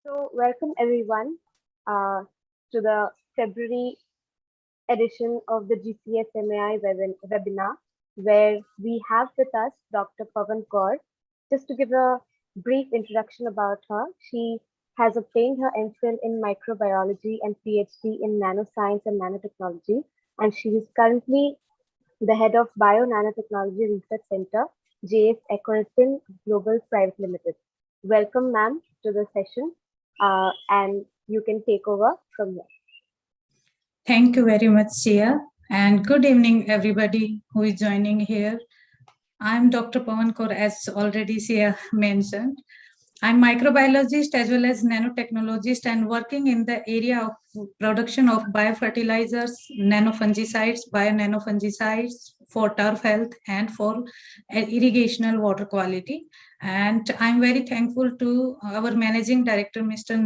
So, welcome everyone to the February edition of the GCS&MAI webinar, where we have with us Dr. Pawan Kaur. Just to give a brief introduction about her, she has obtained her MPhil in microbiology and PhD in nanoscience and nanotechnology, and she is currently the head of Bio-Nanotechnology Research Center, JS Equinton Global Private Limited. Welcome, ma'am, to the session, and you can take over from here. Thank you very much, Sia, and good evening, everybody who is joining here. I'm Dr. Pawan Kaur, as already Sia mentioned. I'm microbiologist as well as nanotechnologist and working in the area of production of biofertilizers, nanofungicides, bio-nanofungicides for turf health and for irrigational water quality. And I'm very thankful to our managing director, Mr.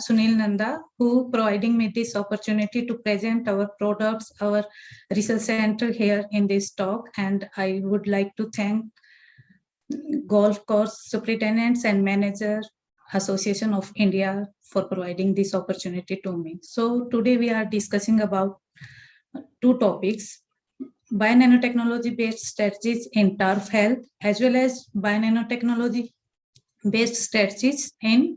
Sunil Nanda, who providing me this opportunity to present our products, our research center here in this talk. And I would like to thank Golf Course Superintendents and Manager Association of India for providing this opportunity to me. So today we are discussing about two topics: bio-nanotechnology based strategies in turf health, as well as bio-nanotechnology based strategies in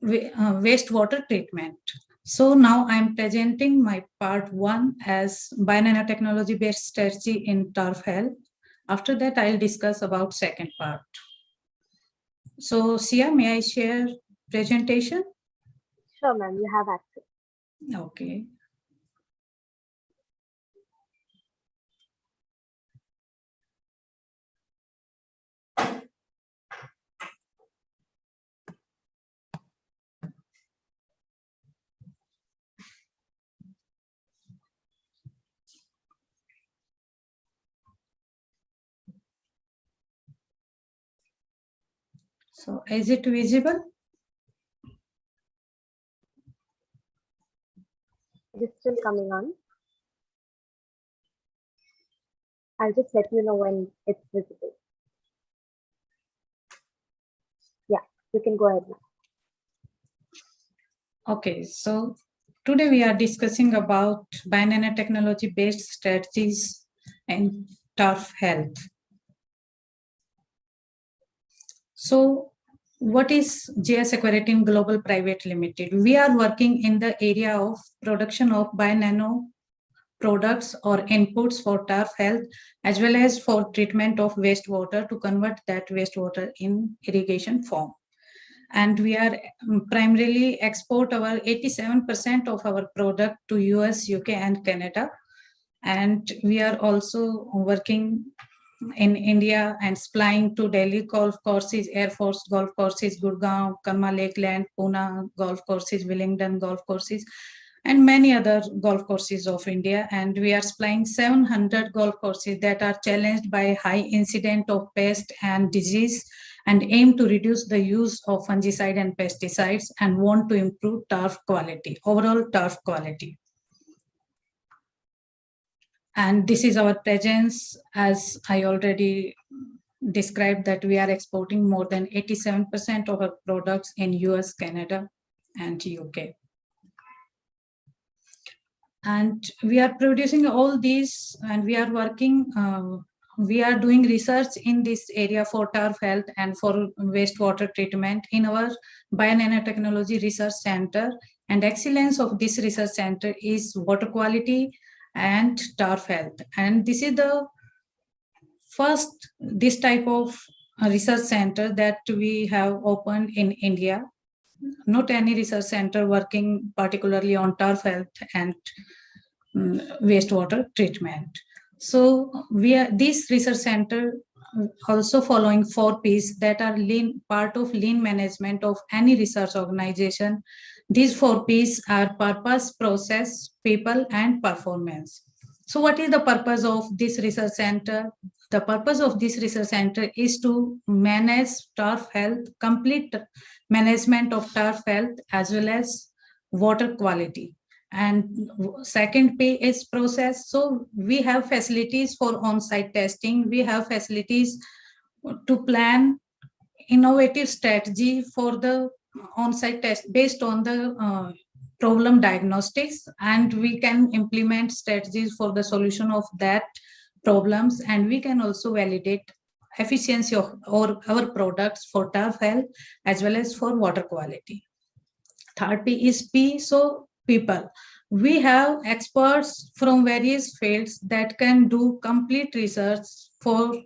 wastewater treatment. So now I'm presenting my part one as bio-nanotechnology based strategy in turf health. After that, I'll discuss about second part. So, Sia, may I share presentation? Sure, ma'am, you have access. Okay. So, is it visible? It is still coming on. I'll just let you know when it's visible. Yeah, you can go ahead now. Okay, so today we are discussing about bio-nanotechnology based strategies in turf health. So, what is GCS&MAI Global Private Limited? We are working in the area of production of bio-nano products or inputs for turf health, as well as for treatment of wastewater to convert that wastewater in irrigation form. And we are primarily export our 87% of our product to US, UK, and Canada. And we are also working in India and supplying to Delhi golf courses, Air Force golf courses, Gurgaon, Karma Lakeland, Pune golf courses, Willingdon golf courses, and many other golf courses of India. And we are supplying 700 golf courses that are challenged by high incident of pest and disease and aim to reduce the use of fungicide and pesticides and want to improve turf quality, overall turf quality. And this is our presence, as I already described, that we are exporting more than 87% of our products in US, Canada, and UK. And we are producing all these, and we are working, we are doing research in this area for turf health and for wastewater treatment in our Bio-nanotechnology Research Center. And excellence of this research center is water quality and turf health. And this is the first this type of research center that we have opened in India. Not any research center working particularly on turf health and wastewater treatment. So we are this research center also following 4 P's that are part of lean management of any research organization. These 4 P's are purpose, process, people, and performance. So what is the purpose of this research center? The purpose of this research center is to manage turf health, complete management of turf health as well as water quality. And second P is process. So we have facilities for on-site testing. We have facilities to plan innovative strategy for the on-site test based on the problem diagnostics, and we can implement strategies for the solution of that problems, and we can also validate efficiency of our products for turf health as well as for water quality. Third P is P, so people. We have experts from various fields that can do complete research for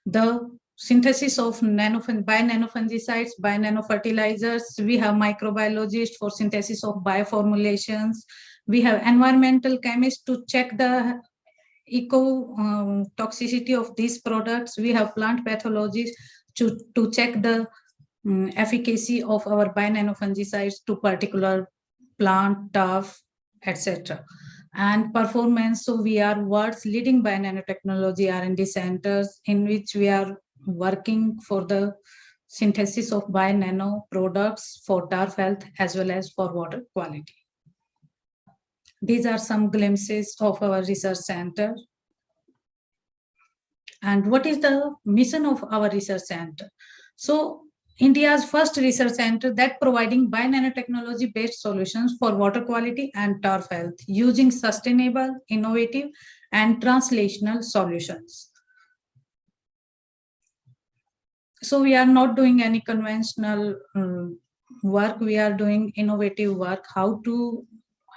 the synthesis of bio-nanofungicides, bio-nanofertilizers. We have microbiologists for synthesis of bioformulations. We have environmental chemists to check the toxicity of these products. We have plant pathologists to check the efficacy of our bio-nanofungicides to particular plant, turf, etc. And performance, so we are world's leading bio-nanotechnology R&D centers in which we are working for the synthesis of bio-nano products for turf health as well as for water quality. These are some glimpses of our research center. And what is the mission of our research center? So India's first research center that providing bio-nanotechnology based solutions for water quality and turf health using sustainable, innovative, and translational solutions. So we are not doing any conventional work. We are doing innovative work, how to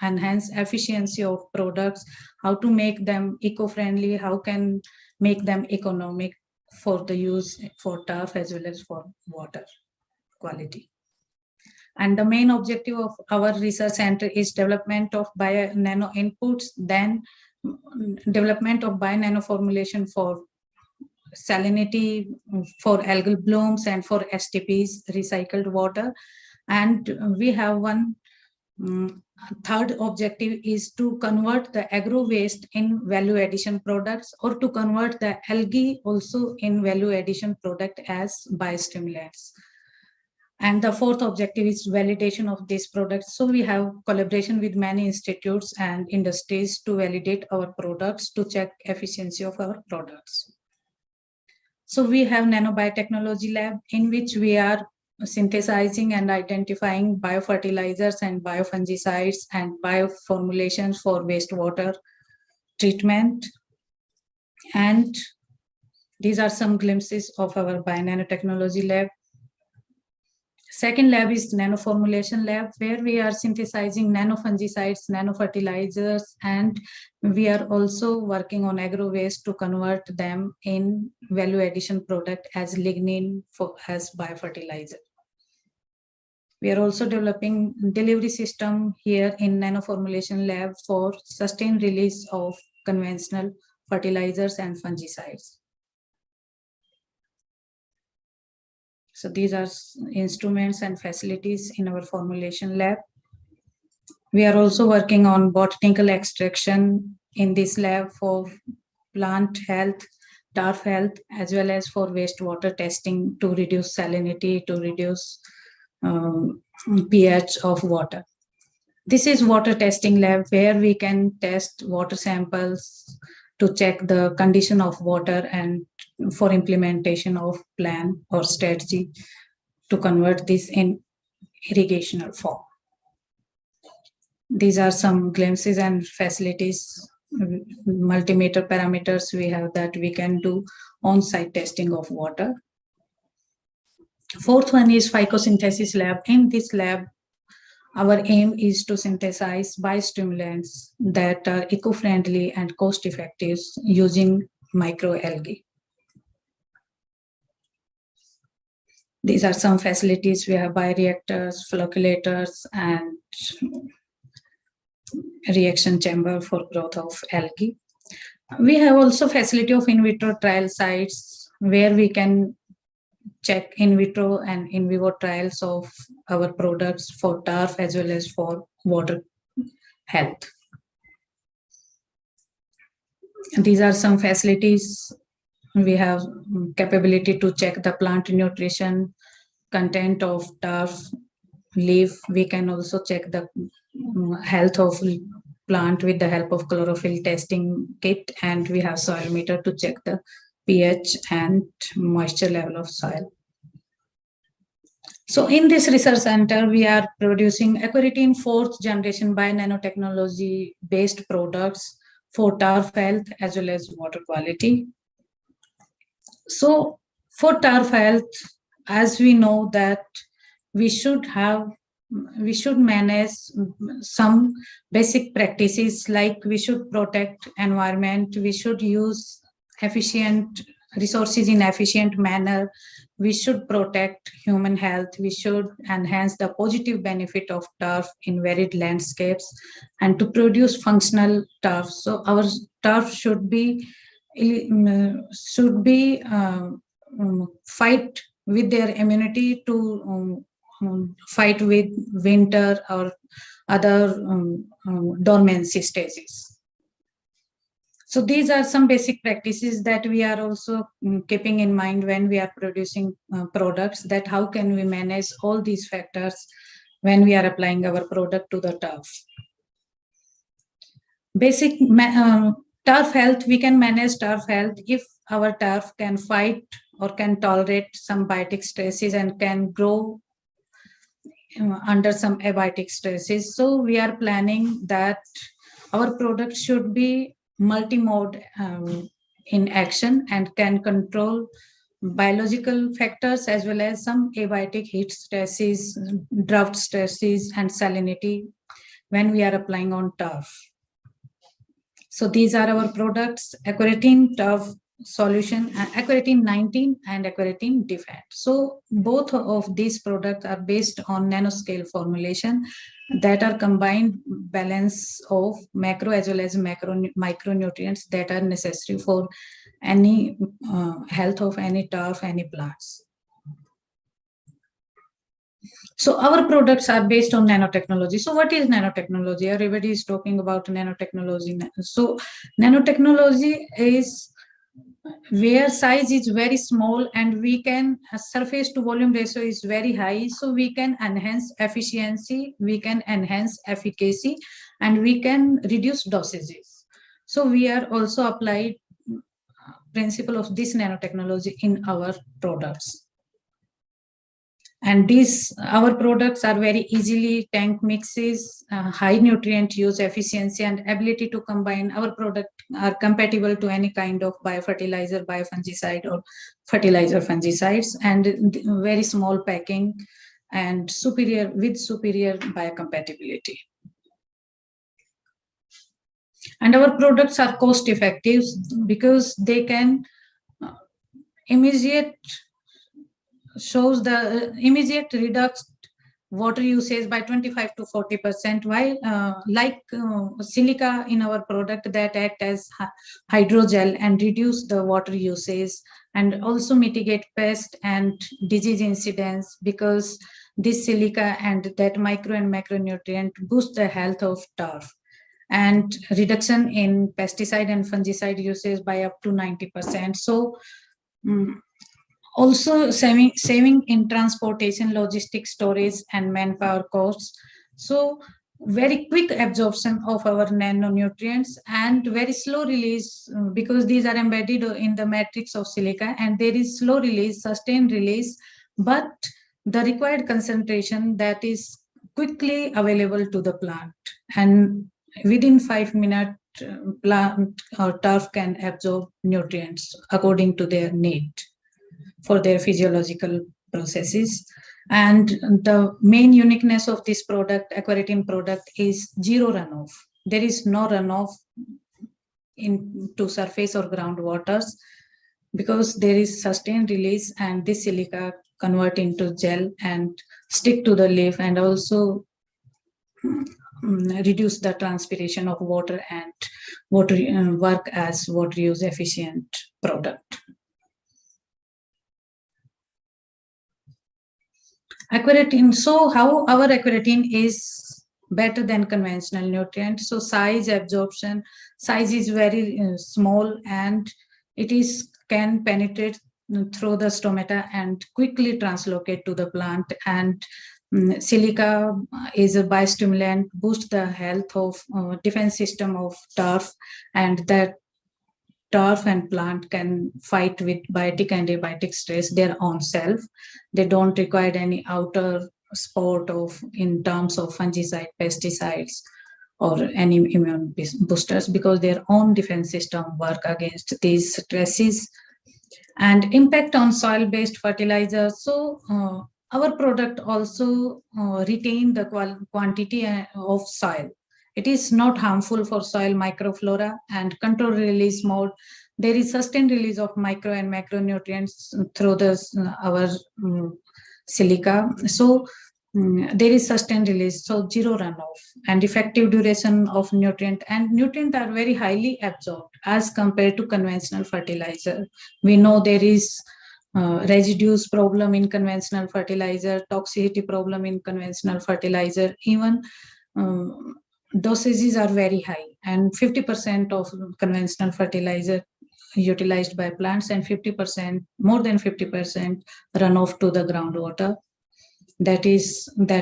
enhance efficiency of products, how to make them eco-friendly, how can make them economic for the use for turf as well as for water quality. And the main objective of our research center is development of bio-nano inputs, then development of bio-nano formulation for salinity, for algal blooms, and for STPs, recycled water. And we have one third objective is to convert the agro waste in value addition products, or to convert the algae also in value addition product as biostimulants. And the fourth objective is validation of these products. So we have collaboration with many institutes and industries to validate our products, to check efficiency of our products. So we have nanobiotechnology lab in which we are synthesizing and identifying biofertilizers and biofungicides and bioformulations for wastewater treatment. And these are some glimpses of our bio-nanotechnology lab. Second lab is nanoformulation lab, where we are synthesizing nanofungicides, nanofertilizers, and we are also working on agro waste to convert them in value addition product as lignin as biofertilizer. We are also developing delivery system here in nanoformulation lab for sustained release of conventional fertilizers and fungicides. So these are instruments and facilities in our formulation lab. We are also working on botanical extraction in this lab for plant health, turf health, as well as for wastewater testing to reduce salinity, to reduce pH of water. This is water testing lab, where we can test water samples to check the condition of water and for implementation of plan or strategy to convert this in irrigational form. These are some glimpses and facilities, multimeter parameters we have that we can do on-site testing of water. Fourth one is phycosynthesis lab. In this lab, our aim is to synthesize biostimulants that are eco-friendly and cost-effective using microalgae. These are some facilities. We have bioreactors, flocculators, and reaction chamber for growth of algae. We have also facility of in vitro trial sites, where we can check in vitro and in vivo trials of our products for turf as well as for water health. These are some facilities. We have capability to check the plant nutrition content of turf leaf. We can also check the health of plant with the help of chlorophyll testing kit, and we have soil meter to check the pH and moisture level of soil. So in this research center, we are producing aquaretin 4th generation bio-nanotechnology based products for turf health as well as water quality. So for turf health, as we know that we should manage some basic practices, like we should protect environment, we should use efficient resources in efficient manner, we should protect human health, we should enhance the positive benefit of turf in varied landscapes, and to produce functional turf. So our turf should be fight with their immunity to fight with winter or other dormancy stages. So these are some basic practices that we are also keeping in mind when we are producing products, that how can we manage all these factors when we are applying our product to the turf. Basic turf health, we can manage turf health if our turf can fight or can tolerate some biotic stresses and can grow under some abiotic stresses. So we are planning that our product should be multi-mode in action and can control biological factors as well as some abiotic heat stresses, drought stresses, and salinity when we are applying on turf. So these are our products: aquaretin turf solution, aquaretin 19 and aquaretin defend. So both of these products are based on nanoscale formulation that are combined balance of macro as well as micronutrients that are necessary for any health of any turf, any plants. So our products are based on nanotechnology. So what is nanotechnology? Everybody is talking about nanotechnology. So nanotechnology is where size is very small and we can surface to volume ratio is very high, so we can enhance efficiency, we can enhance efficacy, and we can reduce dosages. So we are also applied principle of this nanotechnology in our products. And these, our products are very easily tank mixes, high nutrient use efficiency, and ability to combine. Our product are compatible to any kind of biofertilizer, biofungicide, or fertilizer fungicides, and very small packing and superior biocompatibility. And our products are cost effective because they can shows the immediate reduced water usage by 25 to 40%, while silica in our product that act as hydrogel and reduce the water usage and also mitigate pest and disease incidence, because this silica and that micro and macronutrient boost the health of turf, and reduction in pesticide and fungicide usage by up to 90%. So also saving in transportation, logistics, storage, and manpower costs. So very quick absorption of our nanonutrients and very slow release, because these are embedded in the matrix of silica, and there is slow release, sustained release, but the required concentration that is quickly available to the plant, and within 5 minutes plant or turf can absorb nutrients according to their need for their physiological processes. And the main uniqueness of this product, aquaretin product, is zero runoff. There is no runoff into surface or groundwaters, because there is sustained release, and this silica convert into gel and stick to the leaf, and also reduce the transpiration of water and work as water use efficient product. Aquaretin. So how our aquaretin is better than conventional nutrient? So size absorption, size is very small, and it is can penetrate through the stomata and quickly translocate to the plant. And silica is a biostimulant, boost the health of defense system of turf, and that turf and plant can fight with biotic and abiotic stress their own self. They don't require any outer support of in terms of fungicide, pesticides, or any immune boosters, because their own defense system work against these stresses. And impact on soil-based fertilizer. So our product also retain the quantity of soil. It is not harmful for soil microflora, and control release mode. There is sustained release of micro and macronutrients through our silica. So there is sustained release, so zero runoff, and effective duration of nutrient. And nutrients are very highly absorbed as compared to conventional fertilizer. We know there is residues problem in conventional fertilizer, toxicity problem in conventional fertilizer, even dosages are very high, and 50% of conventional fertilizer utilized by plants, and 50%, more than 50% run off to the groundwater. That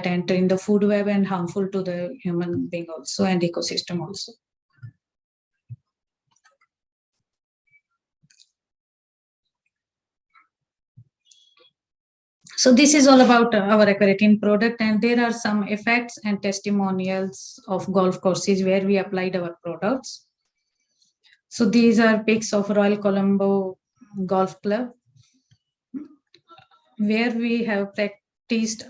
enter in the food web and harmful to the human being also and ecosystem also. So this is all about our aquaretin product, and there are some effects and testimonials of golf courses where we applied our products. So these are pics of Royal Colombo Golf Club, where we have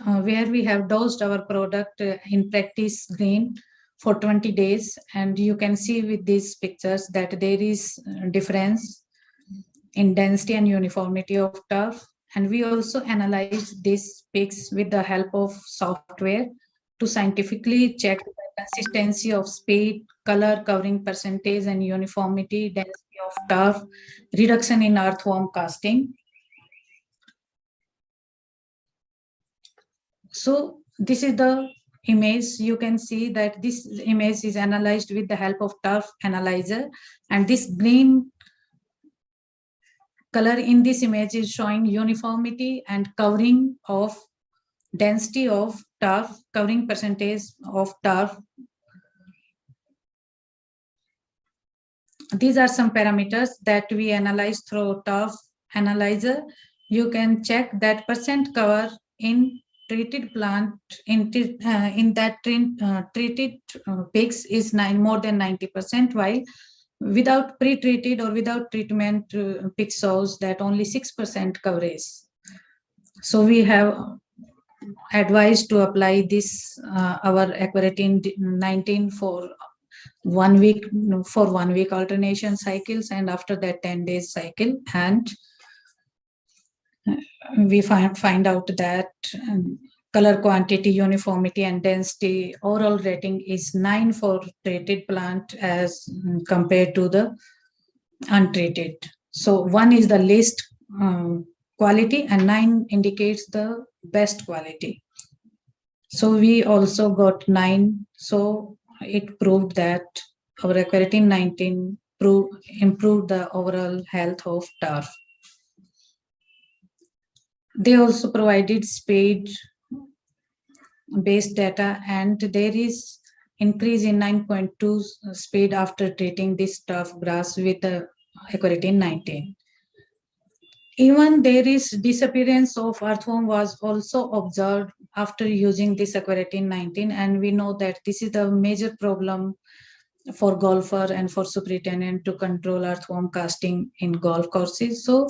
where we have dosed our product in practice green for 20 days. And you can see with these pictures that there is difference in density and uniformity of turf. And we also analyzed these pics with the help of software to scientifically check the consistency of speed, color, covering percentage, and uniformity, density of turf, reduction in earthworm casting. So this is the image. You can see that this image is analyzed with the help of turf analyzer, and this green color in this image is showing uniformity and covering of density of turf, covering percentage of turf. These are some parameters that we analyze through turf analyzer. You can check that percent cover in treated plant in that treated pigs is more than 90%, while without pre-treated or without treatment pig shows that only 6% coverage. So we have advised to apply this our aquaretin 19 for 1 week, for 1 week alternation cycles, and after that 10 days cycle. And we find out that color, quantity, uniformity, and density overall rating is 9 for treated plant as compared to the untreated. So 1 is the least quality and 9 indicates the best quality. So we also got 9. So it proved that our aquaretin 19 improved the overall health of turf. They also provided speed based data, and there is increase in 9.2 speed after treating this turf grass with the aquaretin 19. Even there is disappearance of earthworm was also observed after using this aquaretin 19, and we know that this is the major problem for golfer and for superintendent to control earthworm casting in golf courses. So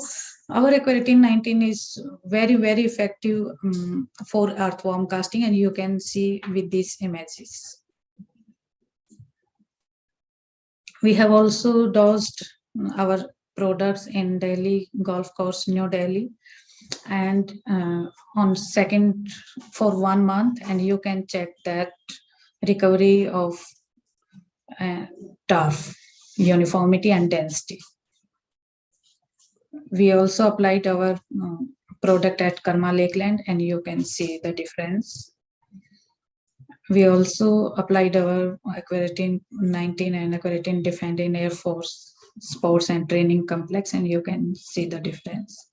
our aquaretin 19 is very, very effective for earthworm casting, and you can see with these images. We have also dosed our products in Delhi golf course, New Delhi, and on second for 1 month, and you can check that recovery of turf, uniformity, and density. We also applied our product at Karma Lakeland, and you can see the difference. We also applied our aquaretin 19 and aquaretin Defend in Air Force Sports and Training Complex, and you can see the difference.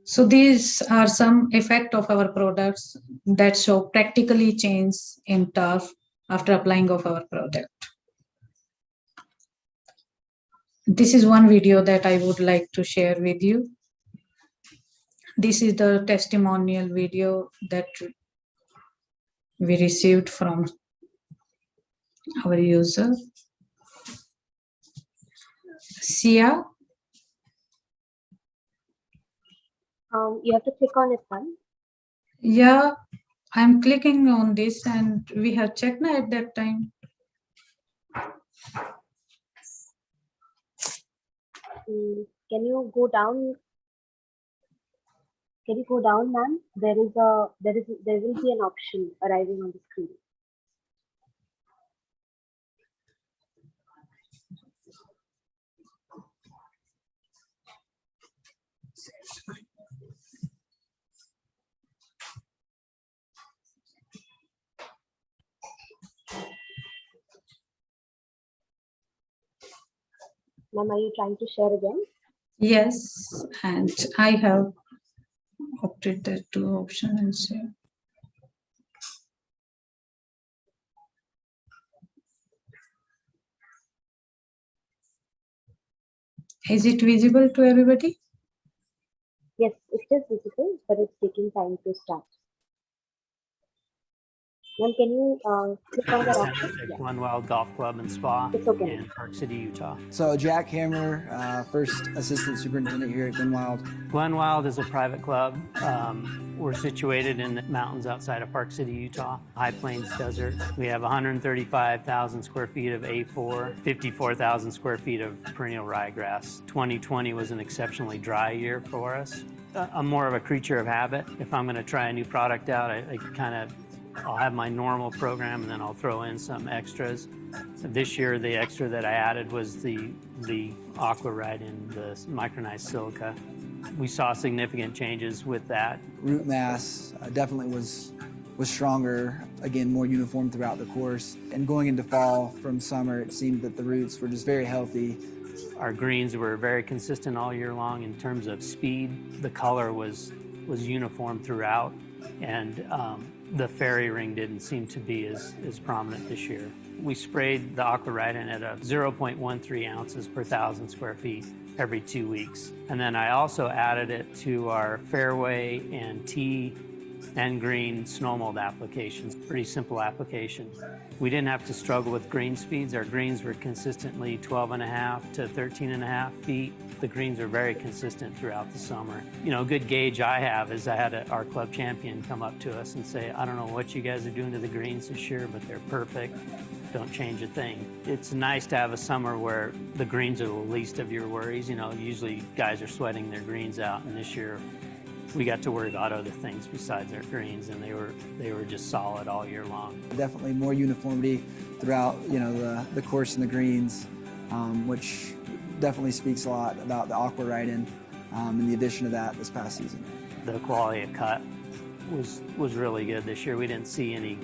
So these are some effect of our products that show practically change in turf after applying of our product. This is one video that I would like to share with you. This is the testimonial video that we received from our user. Sia, You have to click on it, one. yeah, I'm clicking on this and we have checked now at that time. Can you go down? Can you go down, ma'am? There will be an option arriving on the screen. Ma'am, are you trying to share again? Yes, and I have opted that two option and share. Is it visible to everybody? Yes, it is visible, but it's taking time to start. Ma'am, can you click on that option? At Glenwild Golf Club and Spa It's okay. in Park City, Utah. So Jack Hammer, first assistant superintendent here at Glenwild. Glenwild is a private club. We're situated in the mountains outside of Park City, Utah, High Plains Desert. We have 135,000 square feet of A4, 54,000 square feet of perennial ryegrass. 2020 was an exceptionally dry year for us. I'm more of a creature of habit. If I'm going to try a new product out, I'll have my normal program and then I'll throw in some extras. This year, the extra that I added was the aqua ride in the micronized silica. We saw significant changes with that. Root mass definitely was stronger, again, more uniform throughout the course. And going into fall from summer, it seemed that the roots were just very healthy. Our greens were very consistent all year long in terms of speed. The color was uniform throughout, and the fairy ring didn't seem to be as prominent this year. We sprayed the aquaridin at a 0.13 ounces per 1,000 square feet every 2 weeks. And then I also added it to our fairway and tee and green snow mold applications. Pretty simple application. We didn't have to struggle with green speeds. Our greens were consistently 12.5 to 13.5 feet. The greens are very consistent throughout the summer. You know, a good gauge I have is I had our club champion come up to us and say, I don't know what you guys are doing to the greens this year, but they're perfect. Don't change a thing. It's nice to have a summer where the greens are the least of your worries. You know, usually guys are sweating their greens out, and this year we got to worry about other things besides our greens, and they were just solid all year long. Definitely more uniformity throughout, you know, the course and the greens, which definitely speaks a lot about the aqua ridin and the addition of that this past season. The quality of cut was really good this year. We didn't see any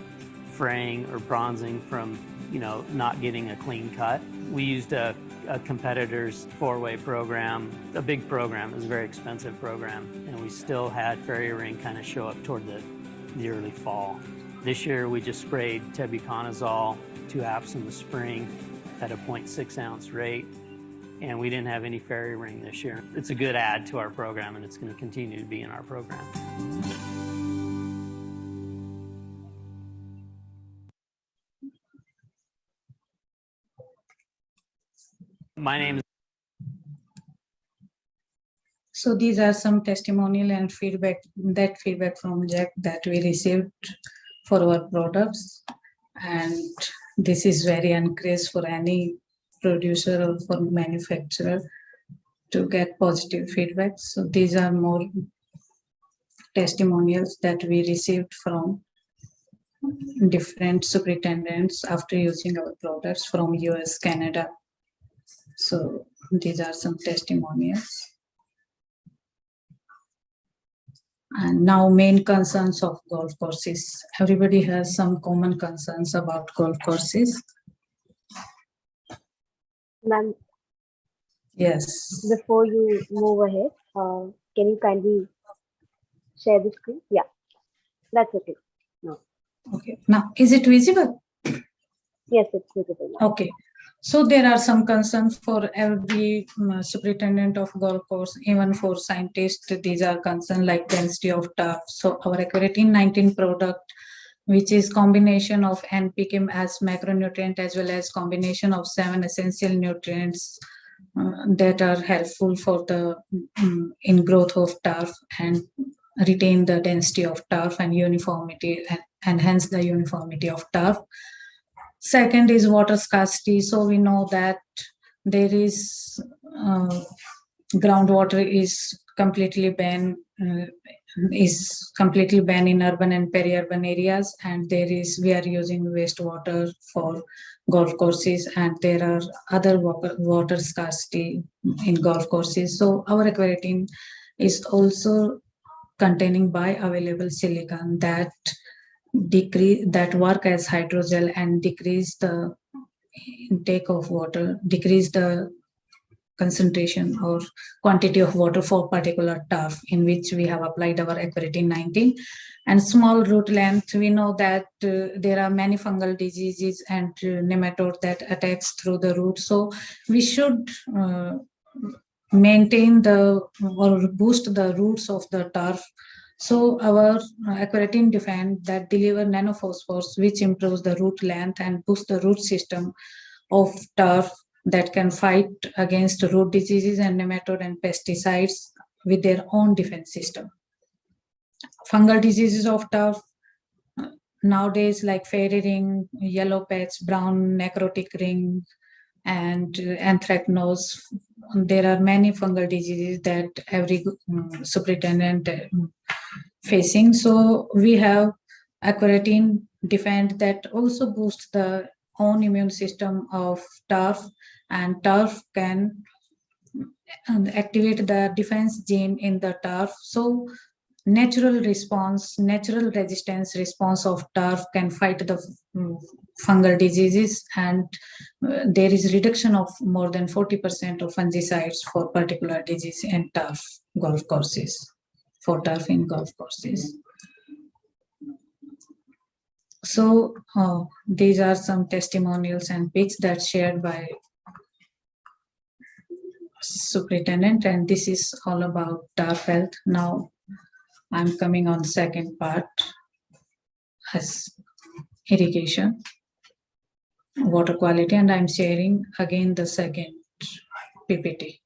fraying or bronzing from, you know, not getting a clean cut. We used a competitor's four-way program, a big program. It was a very expensive program, and we still had fairy ring kind of show up toward the early fall. This year we just sprayed tebuconazole 2 apps in the spring at a 0.6 ounce rate, and we didn't have any fairy ring this year. It's a good add to our program, and it's going to continue to be in our program. My name is. So these are some testimonial and feedback from Jack that we received for our products, and this is very encouraged for any producer or for manufacturer to get positive feedback. So these are more testimonials that we received from different superintendents after using our products from US, Canada. So these are some testimonials. And now main concerns of golf courses. Everybody has some common concerns about golf courses. Ma'am, yes. Before you move ahead, can you kindly share the screen? Yeah, that's okay. No. Okay. Now, is it visible? Yes, it's visible now. Okay. So there are some concerns for every superintendent of golf course, even for scientists, these are concerns like density of turf. So our Aquaritin 19 product, which is combination of NPK as macronutrient as well as combination of 7 essential nutrients that are helpful for the in growth of turf and retain the density of turf and uniformity and enhance the uniformity of turf. Second is water scarcity. So we know that there is groundwater is completely banned in urban and peri-urban areas, and we are using wastewater for golf courses, and there are other water scarcity in golf courses. So our Aquaritin is also containing bioavailable silicon that work as hydrogel and decrease the intake of water, decrease the concentration or quantity of water for particular turf in which we have applied our Aquaritin 19. And small root length, we know that there are many fungal diseases and nematode that attacks through the root. So we should maintain or boost the roots of the turf. So our Aquaritin Defend that deliver nanophosphorus, which improves the root length and boosts the root system of turf that can fight against root diseases and nematode and pesticides with their own defense system. Fungal diseases of turf nowadays like fairy ring, yellow patch, brown necrotic ring, and anthracnose. There are many fungal diseases that every superintendent facing. So we have Aquaritin Defend that also boosts the own immune system of turf, and turf can activate the defense gene in the turf. So natural resistance response of turf can fight the fungal diseases, and there is reduction of more than 40% of fungicides for particular disease in turf golf courses, for turf in golf courses. So these are some testimonials and pics that shared by superintendent, and this is all about turf health. Now I'm coming on the second part as irrigation, water quality, and I'm sharing again the second PPT.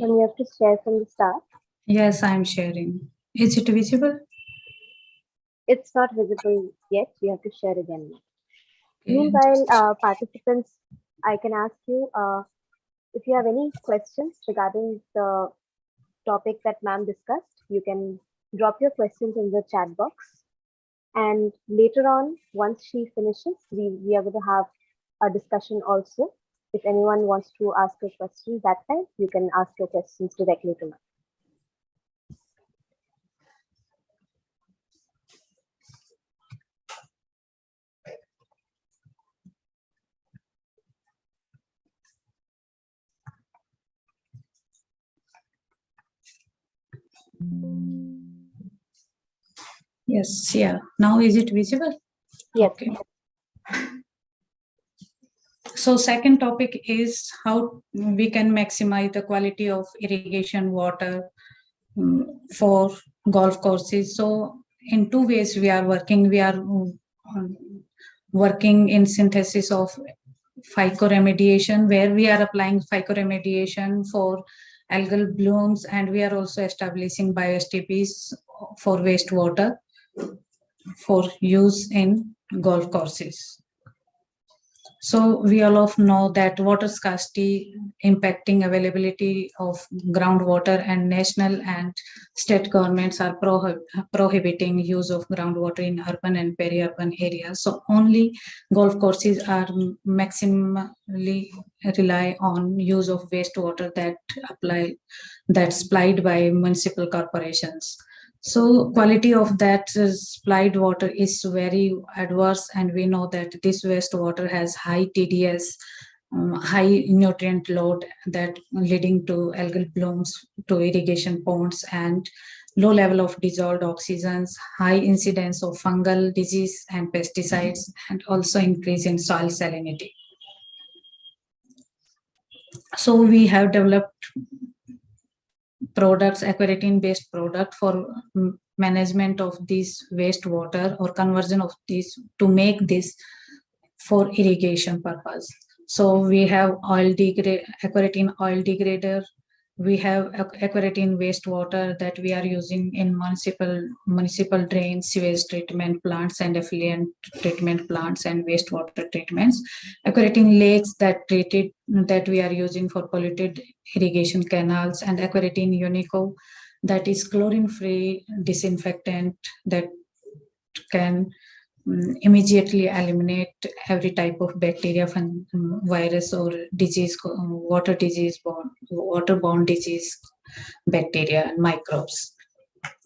And you have to share from the start. Yes, I'm sharing. Is it visible? It's not visible yet. You have to share again. Okay. Meanwhile, participants, I can ask you if you have any questions regarding the topic that ma'am discussed. You can drop your questions in the chat box. And later on, once she finishes, we are going to have a discussion also. If anyone wants to ask a question that time, you can ask your questions directly to ma'am. Yes, yeah. Now is it visible? Yes. Okay. So second topic is how we can maximize the quality of irrigation water for golf courses. So in two ways we are working. We are working in synthesis of phycoremediation, where we are applying phycoremediation for algal blooms, and we are also establishing bio-STPs for wastewater for use in golf courses. So we all of know that water scarcity impacting availability of groundwater, and national and state governments are prohibiting use of groundwater in urban and peri-urban areas. So only golf courses are maximally rely on use of wastewater that's supplied by municipal corporations. So quality of that supplied water is very adverse, and we know that this wastewater has high TDS, high nutrient load, that leading to algal blooms, to irrigation ponds, and low level of dissolved oxygens, high incidence of fungal disease and pesticides, and also increase in soil salinity. So we have developed products, aquaretin based product for management of this wastewater, or conversion of this to make this for irrigation purpose. So we have aquaretin oil degrader. We have aquaretin wastewater that we are using in municipal drains, sewage treatment plants, and effluent treatment plants, and wastewater treatments. Aquaretin lakes that we are using for polluted irrigation canals, and aquaretin unico, that is chlorine-free disinfectant that can immediately eliminate every type of bacteria, virus, or disease, waterborne disease, bacteria and microbes.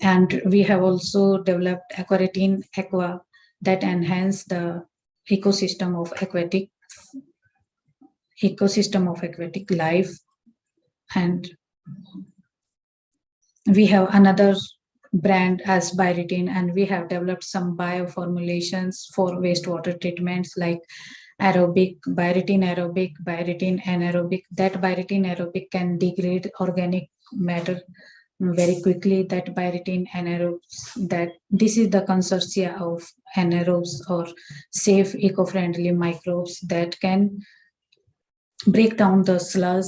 And we have also developed aquaretin aqua that enhance the ecosystem of aquatic life. And we have another brand as Bioretin, and we have developed some bioformulations for wastewater treatments like Bioretin aerobic, Bioretin anaerobic. That Bioretin aerobic can degrade organic matter very quickly. That Bioretin anaerobes, that this is the consortia of anaerobes, or safe eco-friendly microbes that can break down the sludge.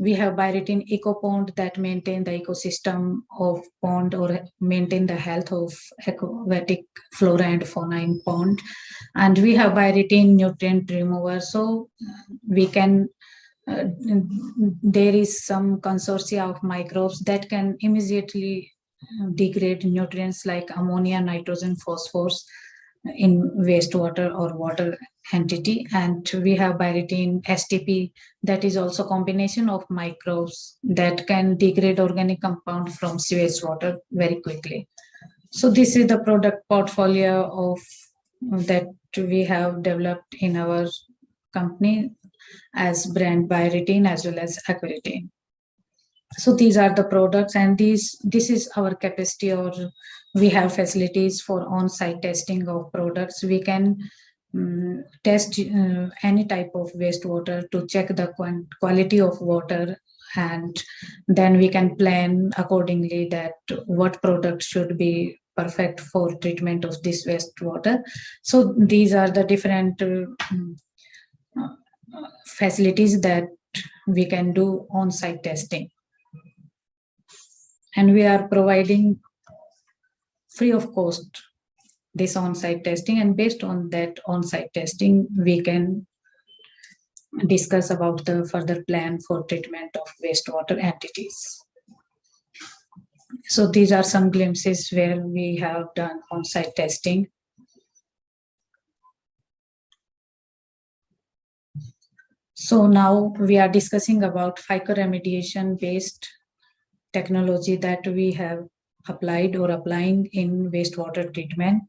We have Bioretin EcoPond that maintain the ecosystem of pond, or maintain the health of aquatic flora and fauna in pond. And we have Bioretin nutrient remover. So we can, there is some consortia of microbes that can immediately degrade nutrients like ammonia, nitrogen, phosphorus in wastewater or water entity. And we have Bioretin STP, that is also combination of microbes that can degrade organic compound from sewage water very quickly. So this is the product portfolio of that we have developed in our company as brand Bioretin as well as Aquaretin. So these are the products, and this is our capacity, or we have facilities for on-site testing of products. We can test any type of wastewater to check the quality of water, and then we can plan accordingly that what product should be perfect for treatment of this wastewater. So these are the different facilities that we can do on-site testing. And we are providing free of cost this on-site testing, and based on that on-site testing, we can discuss about the further plan for treatment of wastewater entities. So these are some glimpses where we have done on-site testing. So now we are discussing about phycoremediation based technology that we have applied or applying in wastewater treatment.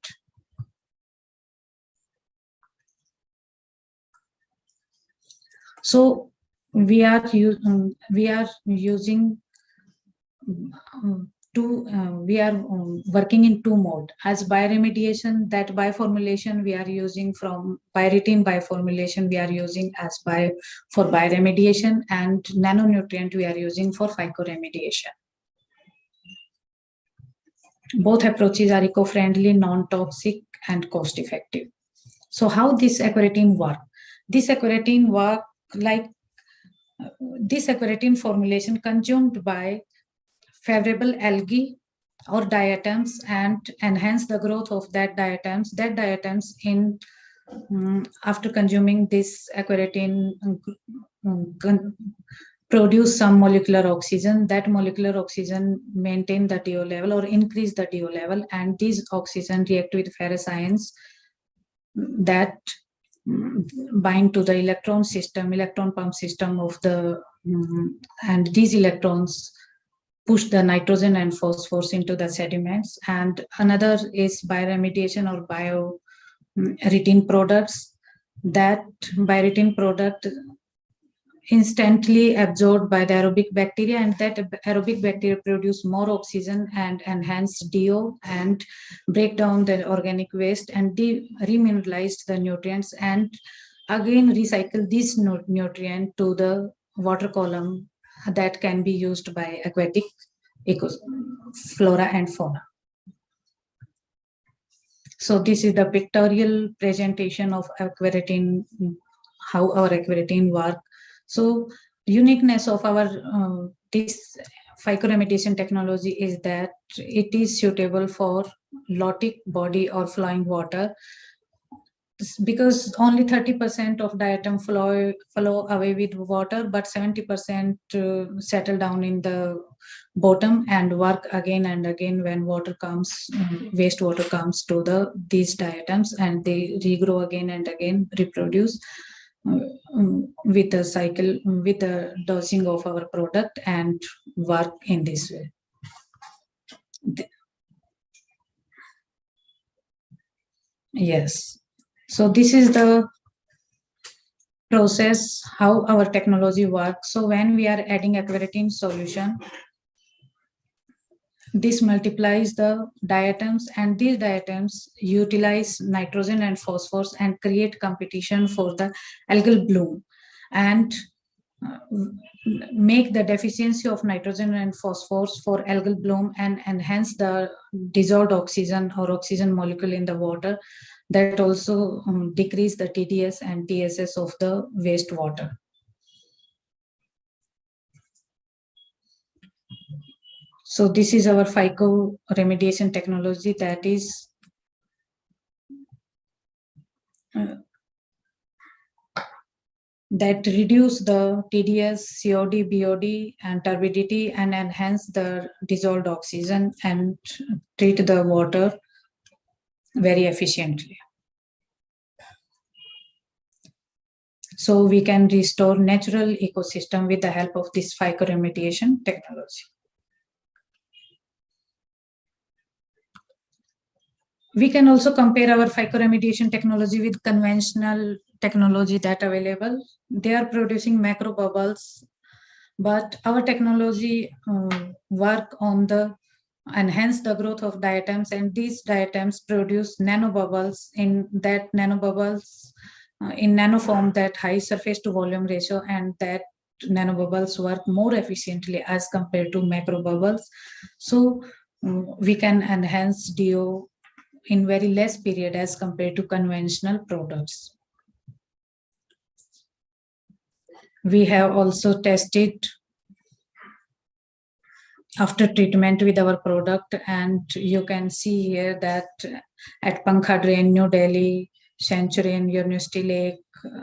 So we are using we are working in two modes. As bioremediation, that bioformulation we are using from Bioretin bioformulation we are using as for bioremediation, and nanonutrient we are using for phycoremediation. Both approaches are eco-friendly, non-toxic, and cost-effective. So how this aquaretin work? This aquaretin work like this aquaretin formulation consumed by favorable algae or diatoms and enhance the growth of that diatoms. That diatoms in after consuming this aquaretin produce some molecular oxygen. That molecular oxygen maintain the DO level or increase the DO level, and these oxygen react with ferrous ions that bind to the electron pump system of the and these electrons push the nitrogen and phosphorus into the sediments. And another is bioremediation or bio-retin products. That bio-retin product instantly absorbed by the aerobic bacteria, and that aerobic bacteria produce more oxygen and enhance DO and break down the organic waste and remineralize the nutrients and again recycle this nutrient to the water column that can be used by aquatic flora and fauna. So this is the pictorial presentation of aquaretin, how our aquaretin work. So uniqueness of our this phycoremediation technology is that it is suitable for lotic body or flowing water, because only 30% of diatom flow away with water, but 70% settle down in the bottom and work again and again when water comes, wastewater comes to these diatoms, and they regrow again and again, reproduce with the cycle, with the dosing of our product, and work in this way. Yes. So this is the process, how our technology works. So when we are adding aquaretin solution, this multiplies the diatoms, and these diatoms utilize nitrogen and phosphorus and create competition for the algal bloom, and make the deficiency of nitrogen and phosphorus for algal bloom and enhance the dissolved oxygen or oxygen molecule in the water. That also decrease the TDS and TSS of the wastewater. So this is our phyco remediation technology that is that reduce the TDS, COD, BOD, and turbidity, and enhance the dissolved oxygen and treat the water very efficiently. So we can restore natural ecosystem with the help of this phycoremediation technology. We can also compare our phycoremediation technology with conventional technology that available. They are producing macro bubbles, but our technology work on the enhance the growth of diatoms, and these diatoms produce nanobubbles. In that nanobubbles, in nanoform, that high surface to volume ratio, and that nanobubbles work more efficiently as compared to macro bubbles. So we can enhance DO in very less period as compared to conventional products. We have also tested after treatment with our product, and you can see here that at Pankha Drain, New Delhi, Centurion, University Lake,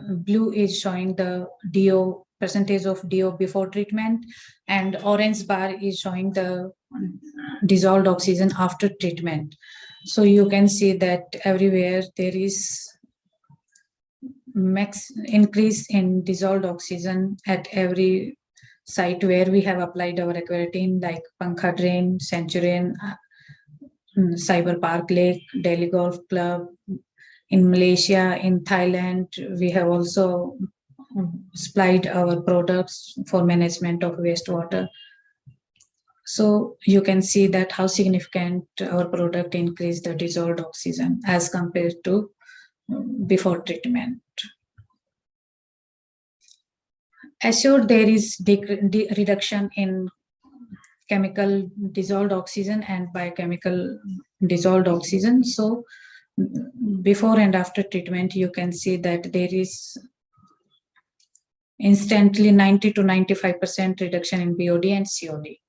blue is showing the DO, percentage of DO before treatment, and orange bar is showing the dissolved oxygen after treatment. So you can see that everywhere there is max increase in dissolved oxygen at every site where we have applied our aquaretin, like Pankha Drain, Centurion, Cyber Park Lake, Delhi Golf Club. In Malaysia, in Thailand, we have also supplied our products for management of wastewater. So you can see that how significant our product increased the dissolved oxygen as compared to before treatment. Assured there is reduction in chemical dissolved oxygen and biochemical dissolved oxygen. So before and after treatment, you can see that there is instantly 90 to 95% reduction in BOD and COD.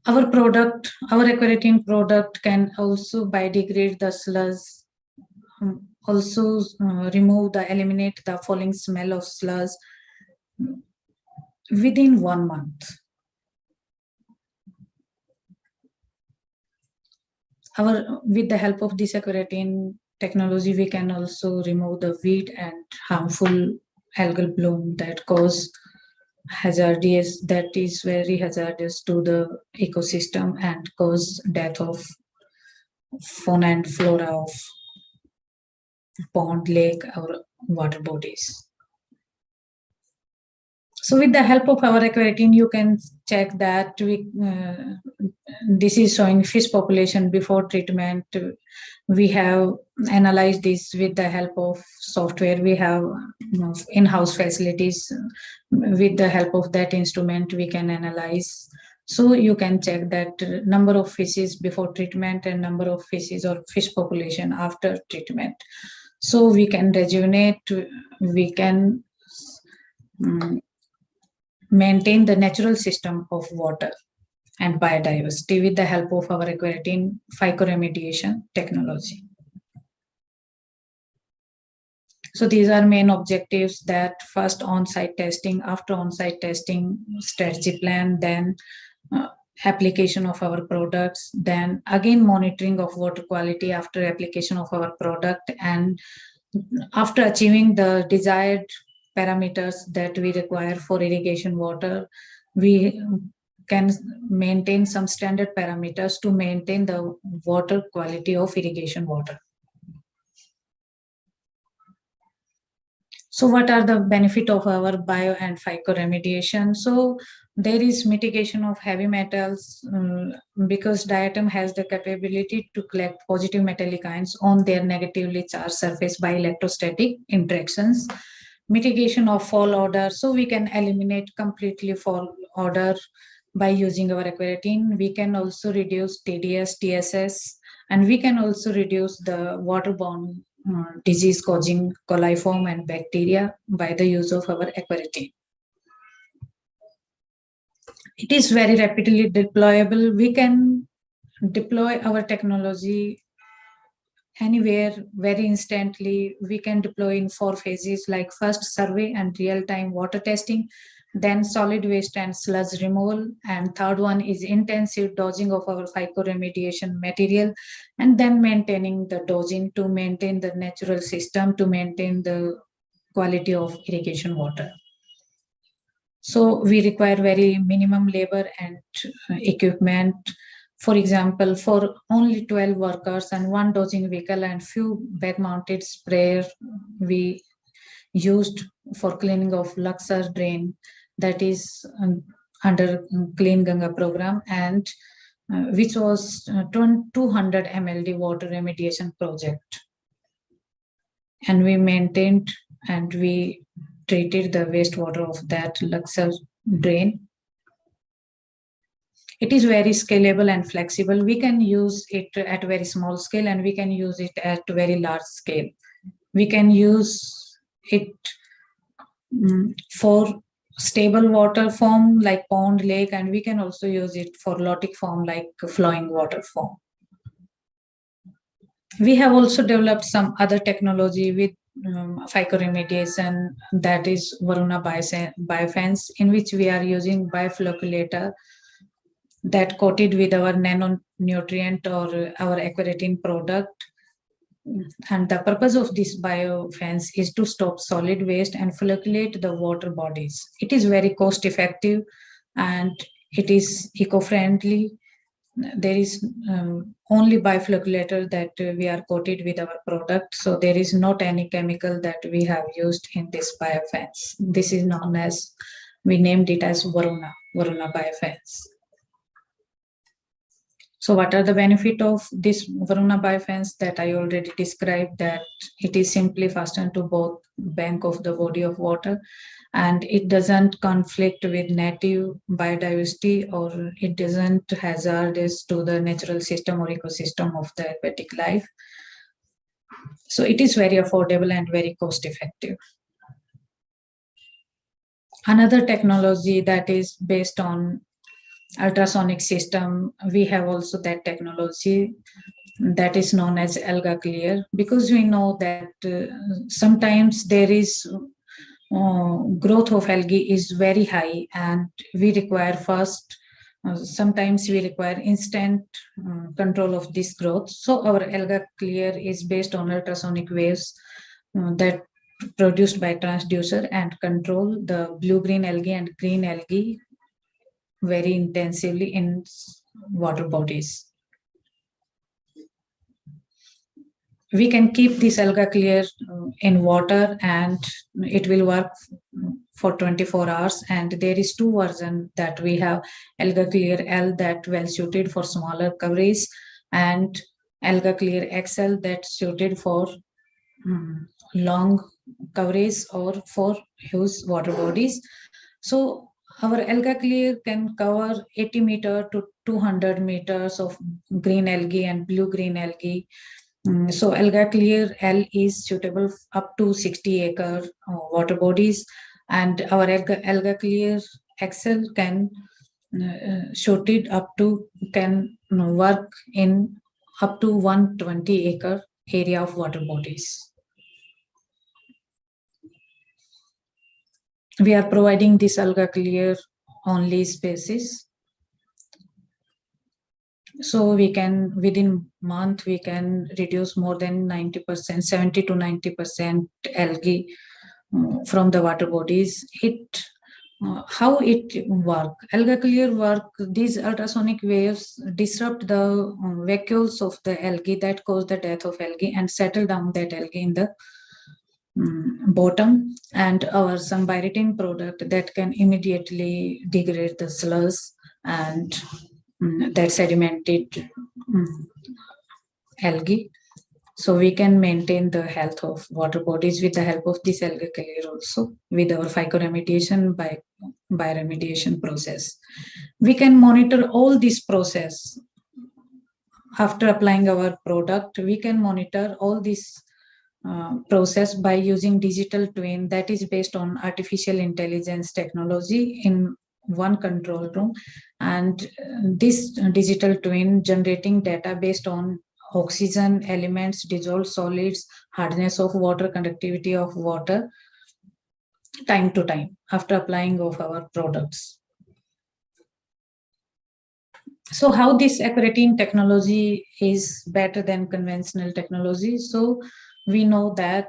Our product, our aquaretin product, can also biodegrade the sludge, also eliminate the falling smell of sludge within 1 month. With the help of this aquaretin technology, we can also remove the weed and harmful algal bloom that cause hazardous, that is very hazardous to the ecosystem and cause death of fauna and flora of pond, lake, or water bodies. So with the help of our aquaretin, you can check that this is showing fish population before treatment. We have analyzed this with the help of software. We have in-house facilities. With the help of that instrument, we can analyze. So you can check that number of fishes before treatment and number of fishes or fish population after treatment. So we can rejuvenate, we can maintain the natural system of water and biodiversity with the help of our aquaretin phycoremediation technology. So these are main objectives: that first on-site testing, after on-site testing, strategy plan, then application of our products, then again monitoring of water quality after application of our product, and after achieving the desired parameters that we require for irrigation water, we can maintain some standard parameters to maintain the water quality of irrigation water. So what are the benefit of our bio and phycoremediation? So there is mitigation of heavy metals because diatom has the capability to collect positive metallic ions on their negatively charged surface by electrostatic interactions. Mitigation of fall odor, so we can eliminate completely fall odor by using our aquaretin. We can also reduce TDS, TSS, and we can also reduce the waterborne disease causing coliform and bacteria by the use of our aquaretin. It is very rapidly deployable. We can deploy our technology anywhere very instantly. We can deploy in 4 phases, like first survey and real-time water testing, then solid waste and sludge removal, and third one is intensive dosing of our phycoremediation material, and then maintaining the dosing to maintain the natural system, to maintain the quality of irrigation water. So we require very minimum labor and equipment. For example, for only 12 workers and 1 dosing vehicle and few back-mounted sprayer we used for cleaning of Luxor drain, that is under Clean Ganga program, and which was 200 MLD water remediation project. And we maintained and we treated the wastewater of that Luxor drain. It is very scalable and flexible. We can use it at very small scale and we can use it at very large scale. We can use it for stable water form like pond, lake, and we can also use it for lotic form like flowing water form. We have also developed some other technology with phycoremediation, that is Varuna Biofence, in which we are using bioflocculator that coated with our nanonutrient or our aquaretin product. And the purpose of this biofence is to stop solid waste and flocculate the water bodies. It is very cost effective and it is eco-friendly. There is only bioflocculator that we are coated with our product. So there is not any chemical that we have used in this biofence. This is known as, we named it as Varuna Biofence. So what are the benefit of this Varuna biofence that I already described, that it is simply fastened to both bank of the body of water, and it doesn't conflict with native biodiversity, or it doesn't hazardous to the natural system or ecosystem of the aquatic life. So it is very affordable and very cost effective. Another technology that is based on ultrasonic system, we have also that technology that is known as alga clear, because we know that sometimes there is growth of algae is very high, and we require first sometimes we require instant control of this growth. So our alga clear is based on ultrasonic waves that produced by transducer and control the blue-green algae and green algae very intensively in water bodies. We can keep this alga clear in water, and it will work for 24 hours. And there is two versions that we have: alga clear L, that well suited for smaller coverage, and alga clear XL, that suited for long coverage or for huge water bodies. So our alga clear can cover 80 meter to 200 meters of green algae and blue green algae. So alga clear L is suitable up to 60 acre water bodies, and our alga clear XL can suited up to can work in up to 120 acre area of water bodies. We are providing this alga clear only species. So we can, within month, we can reduce more than 90%, 70 to 90% algae from the water bodies. How it work? Alga clear work, these ultrasonic waves disrupt the vacuoles of the algae that cause the death of algae and settle down that algae in the bottom, and our some bioretin product that can immediately degrade the sludge and that sedimented algae. So we can maintain the health of water bodies with the help of this alga clear also, with our phycoremediation by bioremediation process. We can monitor all this process. After applying our product, we can monitor all this process by using digital twin that is based on artificial intelligence technology in one control room, and this digital twin generating data based on oxygen, elements, dissolved solids, hardness of water, conductivity of water, time to time after applying of our products. So how this aquaretin technology is better than conventional technology? So we know that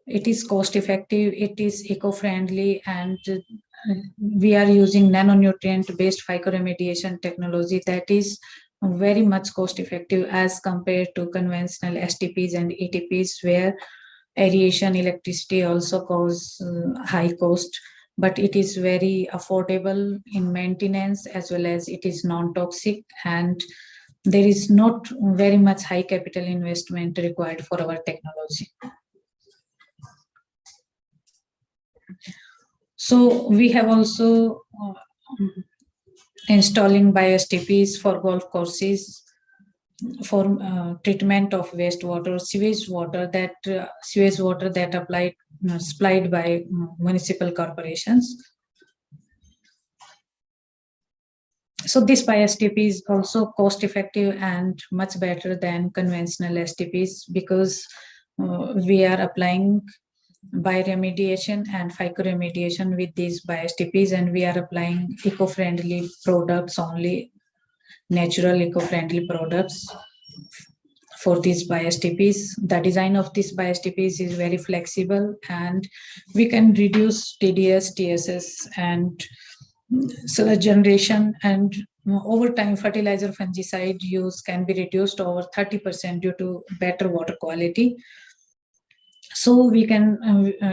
it is cost effective, it is eco-friendly, and we are using nanonutrient based phycoremediation technology that is very much cost effective as compared to conventional STPs and ETPs, where aeration, electricity also cause high cost, but it is very affordable in maintenance, as well as it is non-toxic, and there is not very much high capital investment required for our technology. So we have also installing bio-STPs for golf courses for treatment of wastewater, sewage water that applied supplied by municipal corporations. So this bio-STP is also cost effective and much better than conventional STPs, because we are applying bioremediation and phycoremediation with these bio-STPs, and we are applying eco-friendly products only, natural eco-friendly products for these bio-STPs. The design of these bio-STPs is very flexible, and we can reduce TDS, TSS, and sludge generation, and over time fertilizer fungicide use can be reduced over 30% due to better water quality. So we can,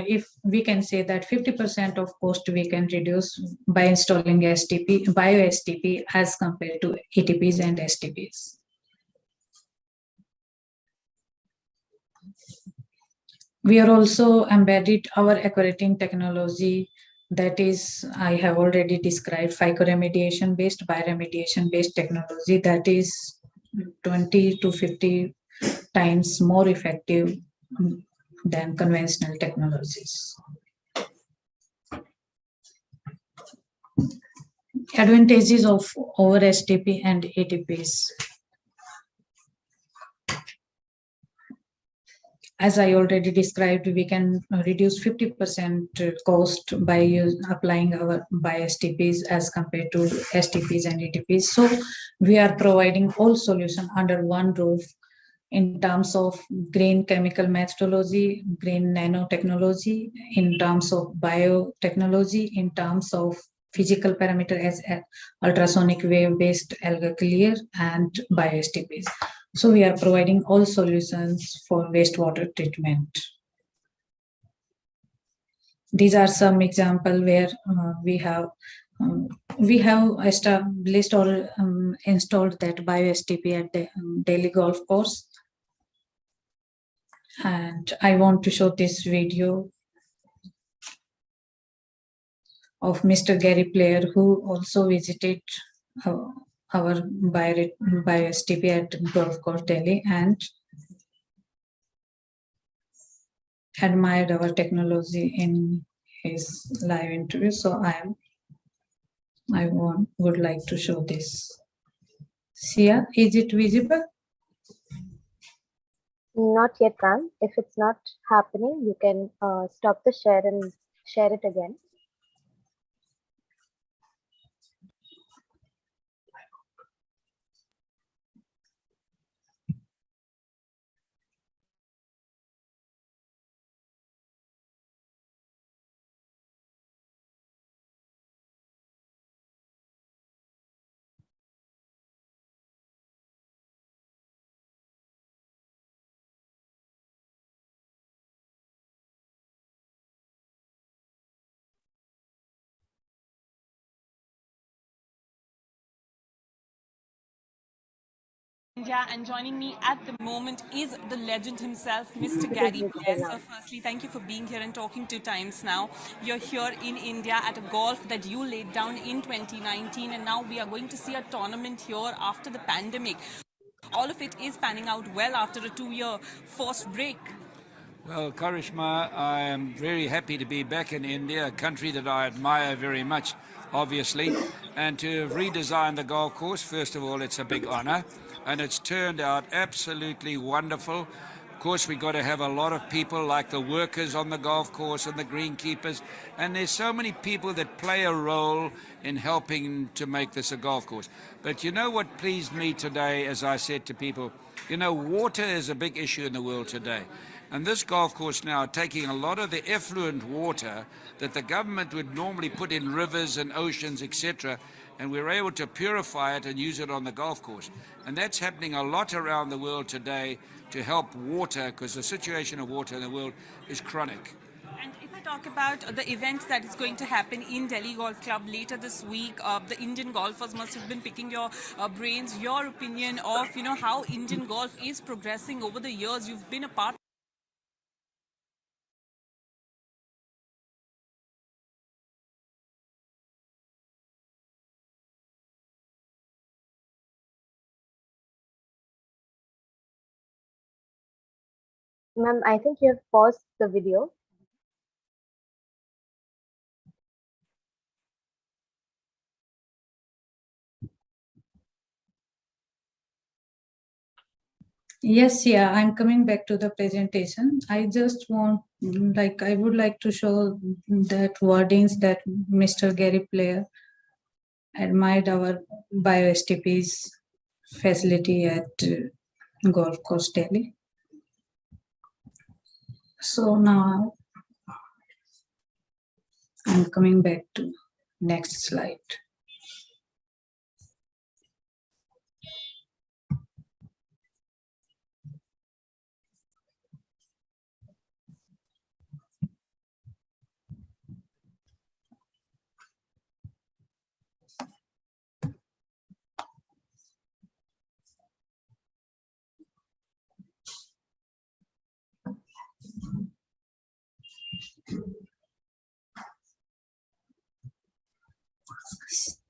if we can say that 50% of cost we can reduce by installing STP, bio-STP as compared to ATPs and STPs. We are also embedded our aquarating technology, that is, I have already described phycoremediation based, bioremediation based technology that is 20 to 50 times more effective than conventional technologies. Advantages of over STP and ATPs. As I already described, we can reduce 50% cost by applying our bio-STPs as compared to STPs and ATPs. So we are providing all solution under one roof in terms of green chemical methodology, green nanotechnology, in terms of biotechnology, in terms of physical parameter as ultrasonic wave-based alga clear and bio-STPs. So we are providing all solutions for wastewater treatment. These are some examples where we have established or installed that bio-STP at the Delhi golf course. And I want to show this video of Mr. Gary Player, who also visited our bio-STP at golf course Delhi and admired our technology in his live interview. So would like to show this. Sia, is it visible? Not yet, ma'am. If it's not happening, you can stop the share and share it again. India, and joining me at the moment is the legend himself, Mr. Gary Blair. So firstly, thank you for being here and talking to Times Now. You're here in India at a golf that you laid down in 2019, and now we are going to see a tournament here after the pandemic. All of it is panning out well after a 2-year forced break. Well, Karishma, I am very happy to be back in India, a country that I admire very much, obviously. And to have redesigned the golf course, first of all, it's a big honor. And it's turned out absolutely wonderful. Of course, we've got to have a lot of people like the workers on the golf course and the greenkeepers. And there's so many people that play a role in helping to make this a golf course. But you know what pleased me today, as I said to people, you know, water is a big issue in the world today. And this golf course now taking a lot of the effluent water that the government would normally put in rivers and oceans, etc., and we're able to purify it and use it on the golf course. And that's happening a lot around the world today to help water, because the situation of water in the world is chronic. And if I talk about the event that is going to happen in Delhi Golf Club later this week, the Indian golfers must have been picking your brains, your opinion of, you know, how Indian golf is progressing over the years. You've been a part. Ma'am, I think you have paused the video. Yes, yeah, I'm coming back to the presentation. I just want, I would like to show that wordings that Mr. Gary Player admired our bio-STP's facility at Golf Course Delhi. So now I'm coming back to next slide.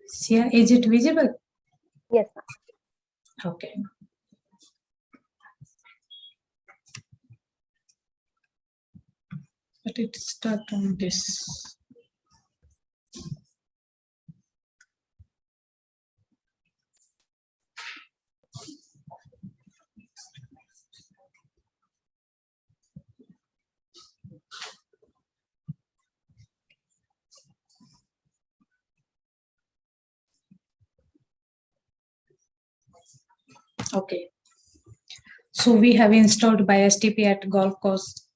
Sia, is it visible? Yes, ma'am. Okay. But it start on this. Okay. So we have installed BioSTP at golf course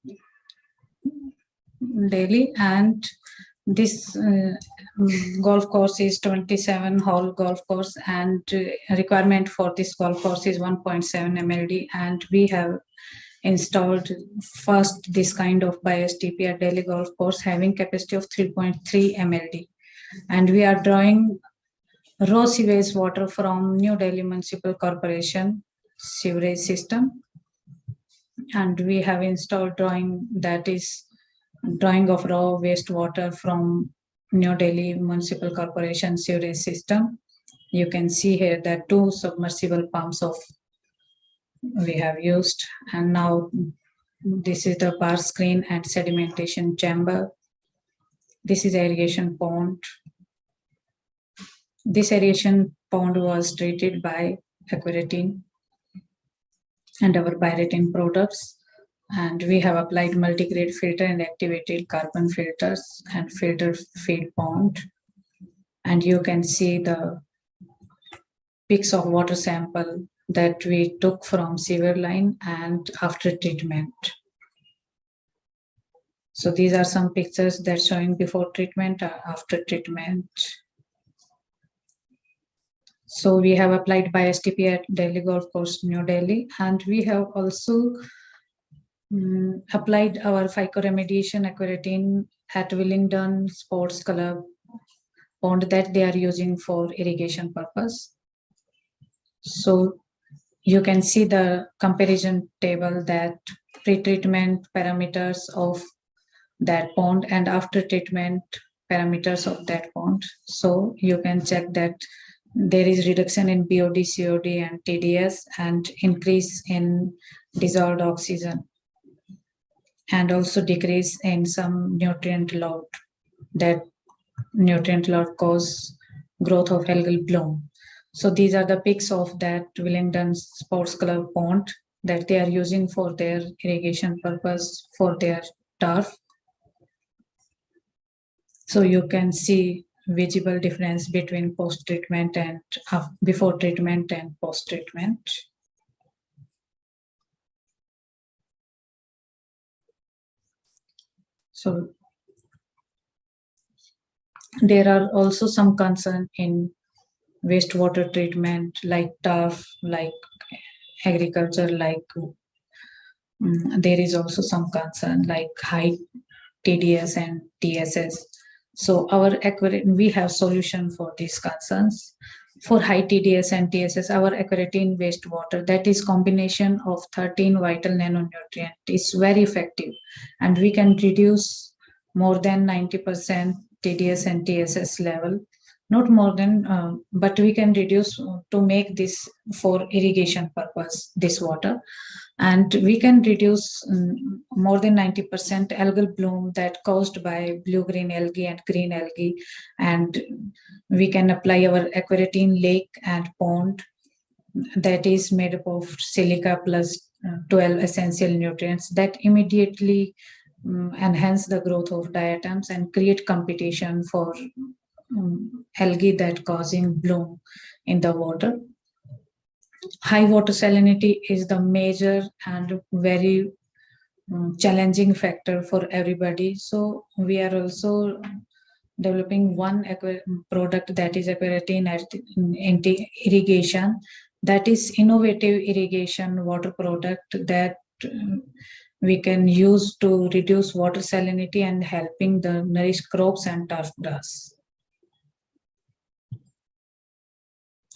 daily, and this golf course is 27-hole golf course, and requirement for this golf course is 1.7 MLD, and we have installed first this kind of BioSTP at Delhi golf course having capacity of 3.3 MLD, and we are drawing raw sewage water from New Delhi Municipal Corporation sewerage system, and we have installed drawing, that is drawing of raw wastewater from New Delhi Municipal Corporation sewerage system. You can see here that 2 submersible pumps of we have used, and now this is the bar screen and sedimentation chamber. This is irrigation pond. This irrigation pond was treated by aquaretin and our bioretin products, and we have applied multigrade filter and activated carbon filters and filtered feed pond. And you can see the pics of water sample that we took from sewer line and after treatment. So these are some pictures that showing before treatment, after treatment. So we have applied BioSTP at Delhi Golf Course, New Delhi, and we have also applied our phycoremediation aquaretin at Willingdon Sports Club pond that they are using for irrigation purpose. So you can see the comparison table that pre-treatment parameters of that pond and after treatment parameters of that pond. So you can check that there is reduction in BOD, COD and TDS and increase in dissolved oxygen, and also decrease in some nutrient load. That nutrient load cause growth of algal bloom. So these are the pics of that Willingdon Sports Club pond that they are using for their irrigation purpose for their turf. So you can see visible difference between post-treatment and before treatment and post-treatment. So there are also some concern in wastewater treatment like turf, like agriculture, like there is also some concern like high TDS and TSS. So our we have solution for these concerns. For high TDS and TSS, our aquaretin wastewater, that is combination of 13 vital nanonutrient, is very effective, and we can reduce more than 90% TDS and TSS level. Not more than, but we can reduce to make this for irrigation purpose, this water. And we can reduce more than 90% algal bloom that caused by blue-green algae and green algae. And we can apply our aquaretin lake and pond that is made up of silica plus 12 essential nutrients that immediately enhance the growth of diatoms and create competition for algae that causing bloom in the water. High water salinity is the major and very challenging factor for everybody. So we are also developing one product that is aquaretin irrigation, that is innovative irrigation water product that we can use to reduce water salinity and helping the nourished crops and turf grass.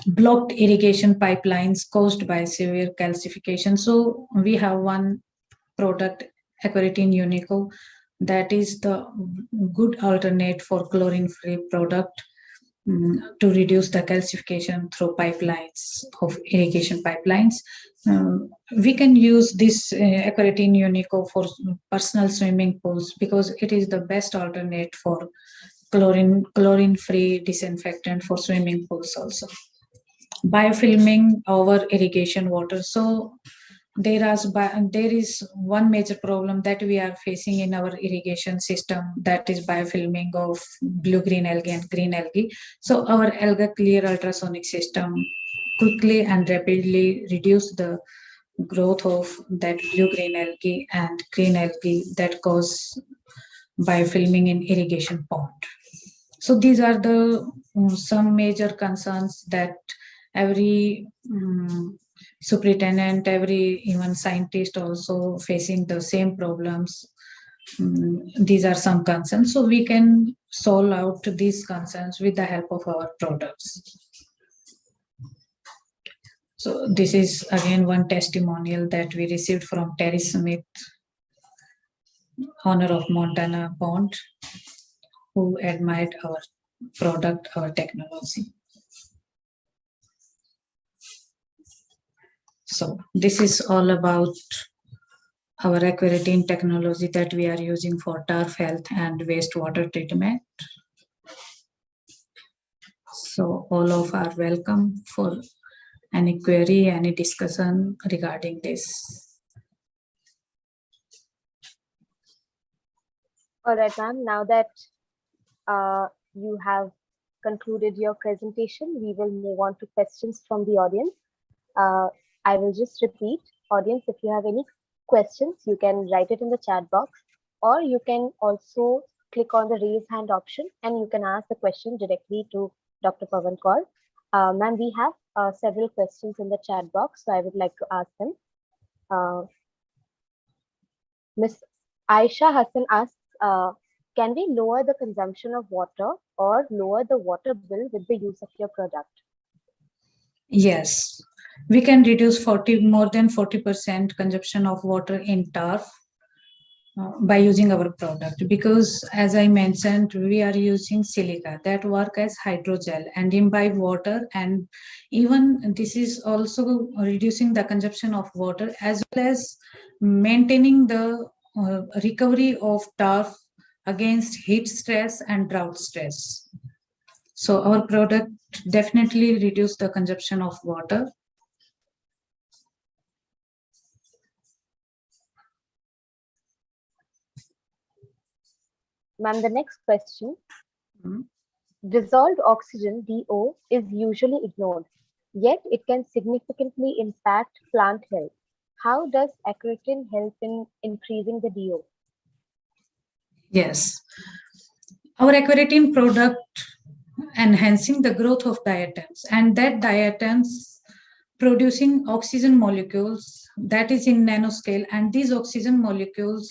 Blocked irrigation pipelines caused by severe calcification. So we have one product, aquaretin unico, that is the good alternate for chlorine-free product to reduce the calcification through pipelines of irrigation pipelines. We can use this Aquaretin Unico for personal swimming pools because it is the best alternate for chlorine-free disinfectant for swimming pools also. Biofilming our irrigation water. So there is one major problem that we are facing in our irrigation system, that is biofilming of blue-green algae and green algae. So our alga clear ultrasonic system quickly and rapidly reduce the growth of that blue-green algae and green algae that cause biofilming in irrigation pond. So these are the some major concerns that every superintendent, every even scientist also facing the same problems. These are some concerns. So we can solve out these concerns with the help of our products. So this is again one testimonial that we received from Terry Smith, owner of Montana Pond, who admired our product, our technology. So this is all about our Aquaretin technology that we are using for turf health and wastewater treatment. So all of are welcome for any query, any discussion regarding this. All right, ma'am. Now that you have concluded your presentation, we will move on to questions from the audience. I will just repeat, audience, if you have any questions, you can write it in the chat box, or you can also click on the raise hand option and you can ask the question directly to Dr. Pawan Kaur. Ma'am, we have several questions in the chat box, so I would like to ask them. Ms. Aisha Hassan asks, can we lower the consumption of water or lower the water bill with the use of your product? Yes, we can reduce more than 40% consumption of water in turf by using our product, because as I mentioned, we are using silica that work as hydrogel and imbibe water, and even this is also reducing the consumption of water as well as maintaining the recovery of turf against heat stress and drought stress. So our product definitely reduce the consumption of water. Ma'am, the next question. Dissolved oxygen, DO, is usually ignored, yet it can significantly impact plant health. How does Aquaretin help in increasing the DO? Yes, our Aquaretin product enhancing the growth of diatoms, and that diatoms producing oxygen molecules that is in nanoscale, and these oxygen molecules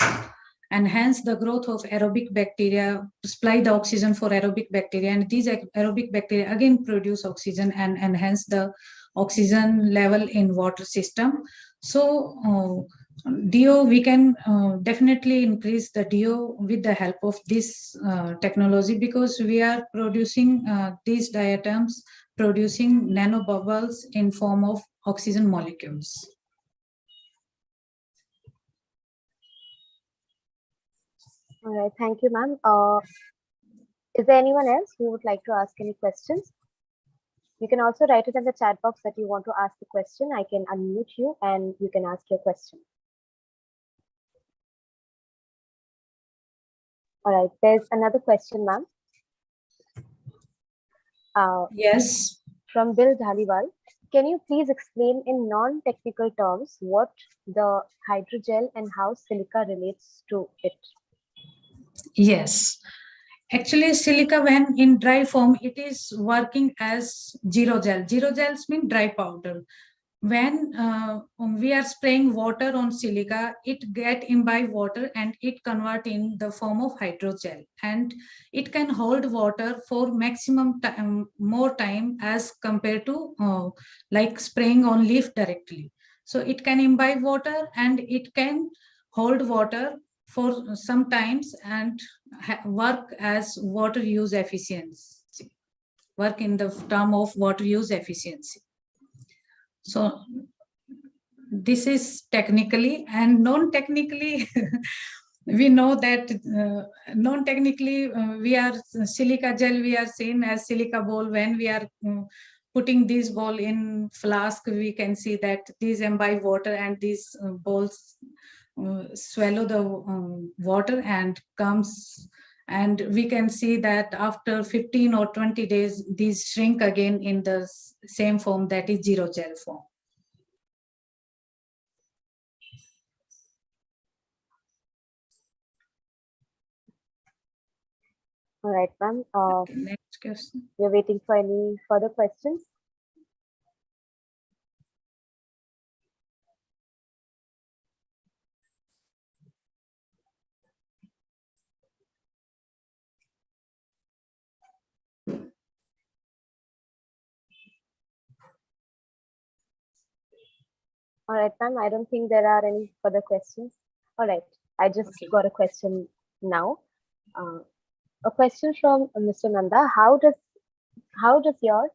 enhance the growth of aerobic bacteria, supply the oxygen for aerobic bacteria, and these aerobic bacteria again produce oxygen and enhance the oxygen level in water system. So DO, we can definitely increase the DO with the help of this technology, because we are producing these diatoms producing nanobubbles in form of oxygen molecules. All right, thank you, ma'am. Is there anyone else who would like to ask any questions? You can also write it in the chat box that you want to ask the question. I can unmute you and you can ask your question. All right, there's another question, ma'am. Yes. From Bill Dhaliwal. Can you please explain in non-technical terms what the hydrogel and how silica relates to it? Yes. Actually, silica, when in dry form, it is working as zero gel. Zero gels mean dry powder. When we are spraying water on silica, it get imbibe water and it convert in the form of hydrogel, and it can hold water for maximum time, more time as compared to like spraying on leaf directly. So it can imbibe water and it can hold water for some times and work as water use efficiency, work in the term of water use efficiency. So this is technically, and non-technically we know that non-technically we are silica gel, we are seen as silica ball. When we are putting this ball in flask, we can see that these imbibe water and these balls swallow the water and comes, and we can see that after 15 or 20 days these shrink again in the same form, that is zero gel form. All right, ma'am. Next question. We're waiting for any further questions. All right, ma'am. I don't think there are any further questions. All right. I just got a question now. A question from Mr. Nanda. How does your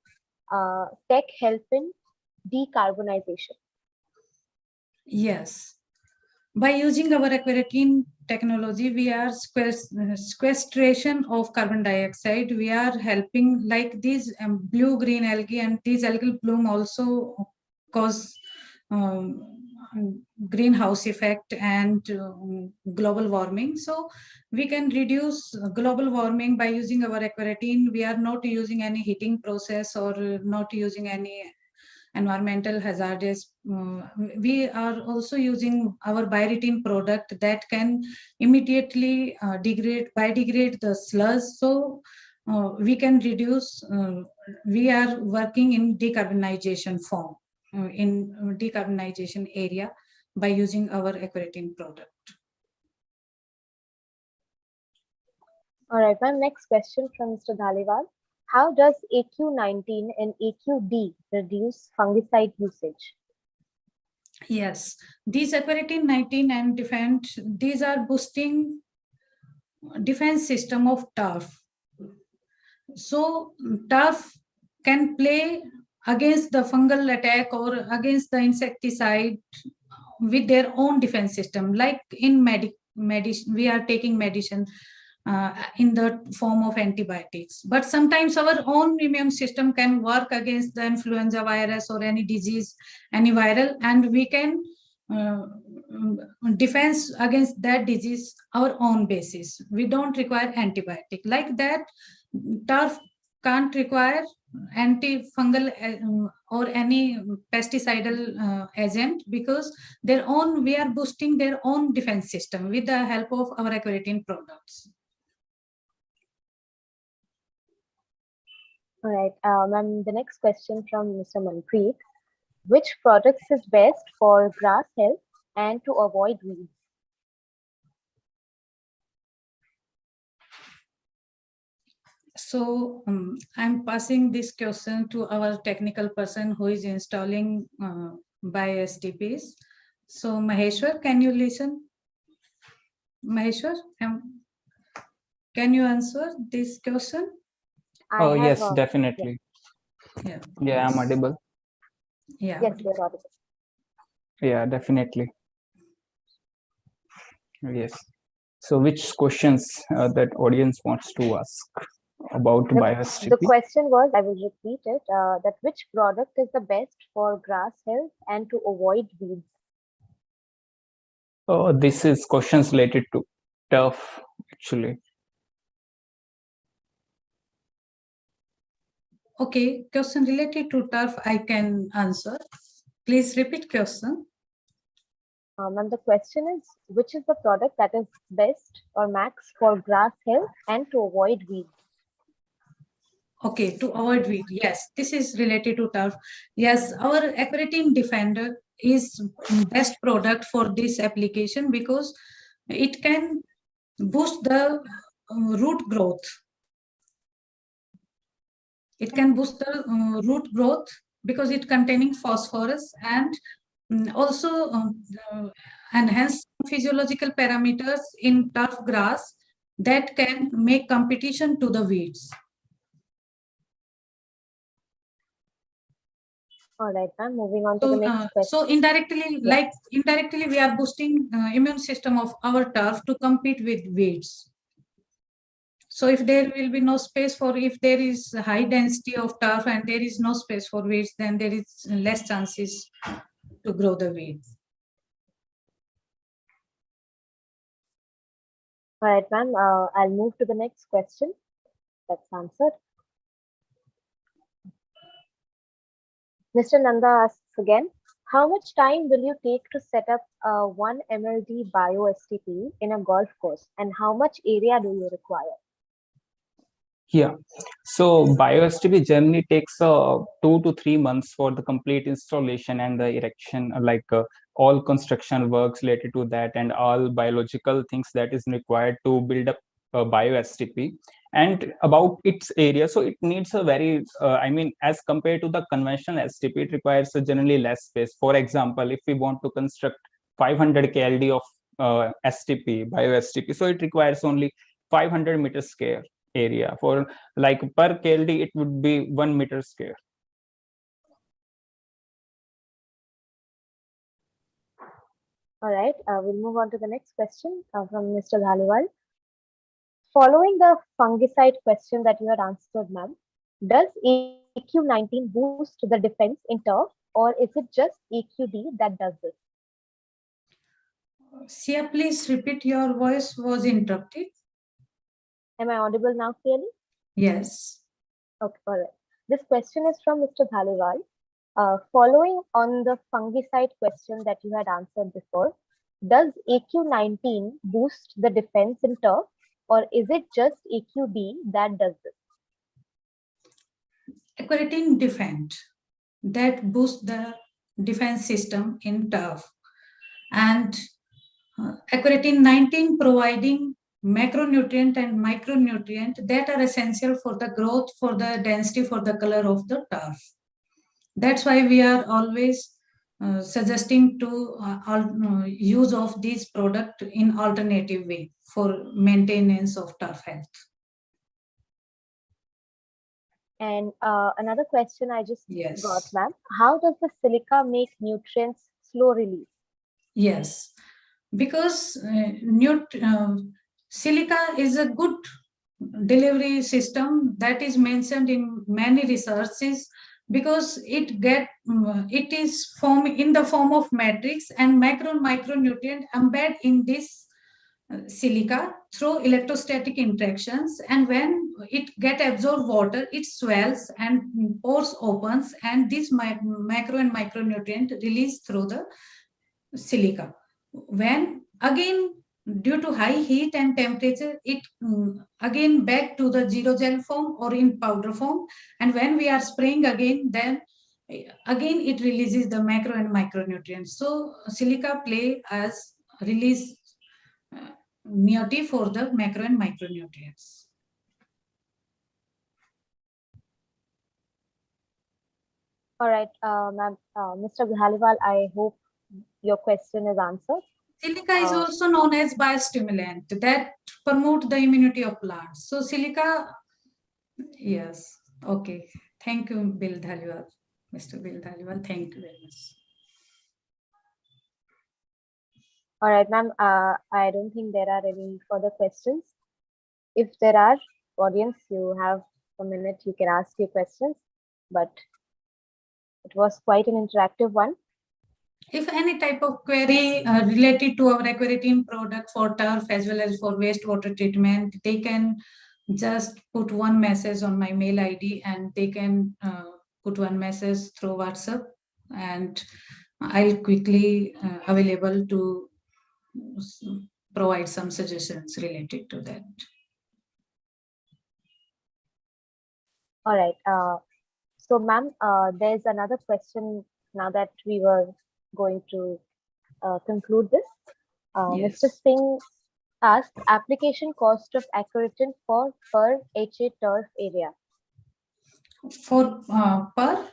tech help in decarbonization? Yes. By using our aquaretin technology, we are sequestration of carbon dioxide. We are helping, like these blue-green algae, and these algal bloom also cause greenhouse effect and global warming. So we can reduce global warming by using our aquaretin. We are not using any heating process or not using any environmental hazardous. We are also using our bioretin product that can immediately biodegrade the sludge. So we can reduce, we are working in decarbonization form, in decarbonization area by using our aquaretin product. All right, ma'am. Next question from Mr. Dhaliwal. How does AQ19 and AQD reduce fungicide usage? Yes, these aquaretin 19 and defense, these are boosting defense system of turf. So turf can play against the fungal attack or against the insecticide with their own defense system. Like in medicine, we are taking medicine in the form of antibiotics, but sometimes our own immune system can work against the influenza virus or any disease, any viral, and we can defense against that disease our own basis. We don't require antibiotic. Like that, turf can't require antifungal or any pesticidal agent, because we are boosting their own defense system with the help of our aquaretin products. All right, ma'am, the next question from Mr. Manpreet. Which products is best for grass health and to avoid weeds? So I'm passing this question to our technical person who is installing bio-STPs. So Maheshwar, can you listen? Maheshwar, can you answer this question? Oh, yes, definitely. Yeah, Yeah, I'm audible. Yeah. Yes, you're audible. Yeah, definitely. Yes. So which questions that audience wants to ask about bio-STP? The question was, I will repeat it, that which product is the best for grass health and to avoid weeds? Oh, this is questions related to turf, actually. Okay, question related to turf, I can answer. Please repeat question. And the question is, which is the product that is best or max for grass health and to avoid weeds? Okay, to avoid weed. Yes, this is related to turf. Yes, our aquaretin defender is best product for this application because it can boost the root growth. It can boost the root growth because it containing phosphorus, and Also enhance physiological parameters in turf grass that can make competition to the weeds. All right, ma'am. Moving on to the next question. So indirectly, we are boosting immune system of our turf to compete with weeds. So if there will be no space for, if there is high density of turf and there is no space for weeds, then there is less chances to grow the weeds. All right, ma'am. I'll move to the next question. That's answered. Mr. Nanda asks again, how much time will you take to set up a 1 MLD Bio-STP in a golf course, and how much area do you require? Yeah, so Bio-STP generally takes 2 to 3 months for the complete installation and the erection, all construction works related to that and all biological things that is required to build up a Bio-STP. And about its area, so it needs a very, as compared to the conventional STP, it requires generally less space. For example, if we want to construct 500 KLD of STP, Bio-STP, so it requires only 500 meters square area. For like per KLD, it would be 1 meter square. All right, we'll move on to the next question from Mr. Dhaliwal. Following the fungicide question that you had answered, ma'am, does AQ19 boost the defense in turf, or is it just AQD that does this? Sia, please repeat, your voice was interrupted. Am I audible now clearly? Yes. Okay, all right. This question is from Mr. Dhaliwal. Following on the fungicide question that you had answered before, does AQ19 boost the defense in turf, or is it just AQD that does this? Aquaretin defend, that boosts the defense system in turf, and Aquaretin 19 providing macronutrient and micronutrient that are essential for the growth, for the density, for the color of the turf. That's why we are always suggesting to use of this product in alternative way for maintenance of turf health. And another question I just Yes. got, ma'am. How does the silica make nutrients slow release? Yes, because silica is a good delivery system that is mentioned in many researches, because it is in the form of matrix, and macro and micronutrient embed in this silica through electrostatic interactions, and when it get absorbed water, it swells and pores opens, and this macro and micronutrient release through the silica. When again, due to high heat and temperature, it again back to the zero gel form or in powder form, and when we are spraying again, then again it releases the macro and micronutrients. So silica play as release moiety for the macro and micronutrients. All right, ma'am, Mr. Dhaliwal, I hope your question is answered. Silica is also known as biostimulant that promote the immunity of plants. So silica, yes, okay. Thank you, Bill Dhaliwal, Mr. Bill Dhaliwal. Thank you very much. All right, ma'am. I don't think there are any further questions. If there are, audience, you have a minute, you can ask your questions, but it was quite an interactive one. If any type of query related to our Aquaretin product for turf as well as for wastewater treatment, they can just put one message on my mail ID, and they can put one message through WhatsApp, and I'll quickly available to provide some suggestions related to that. All right. So, ma'am, there's another question now that we were going to conclude this. Yes. Mr. Singh asked, application cost of Aquaretin for per HA turf area. For per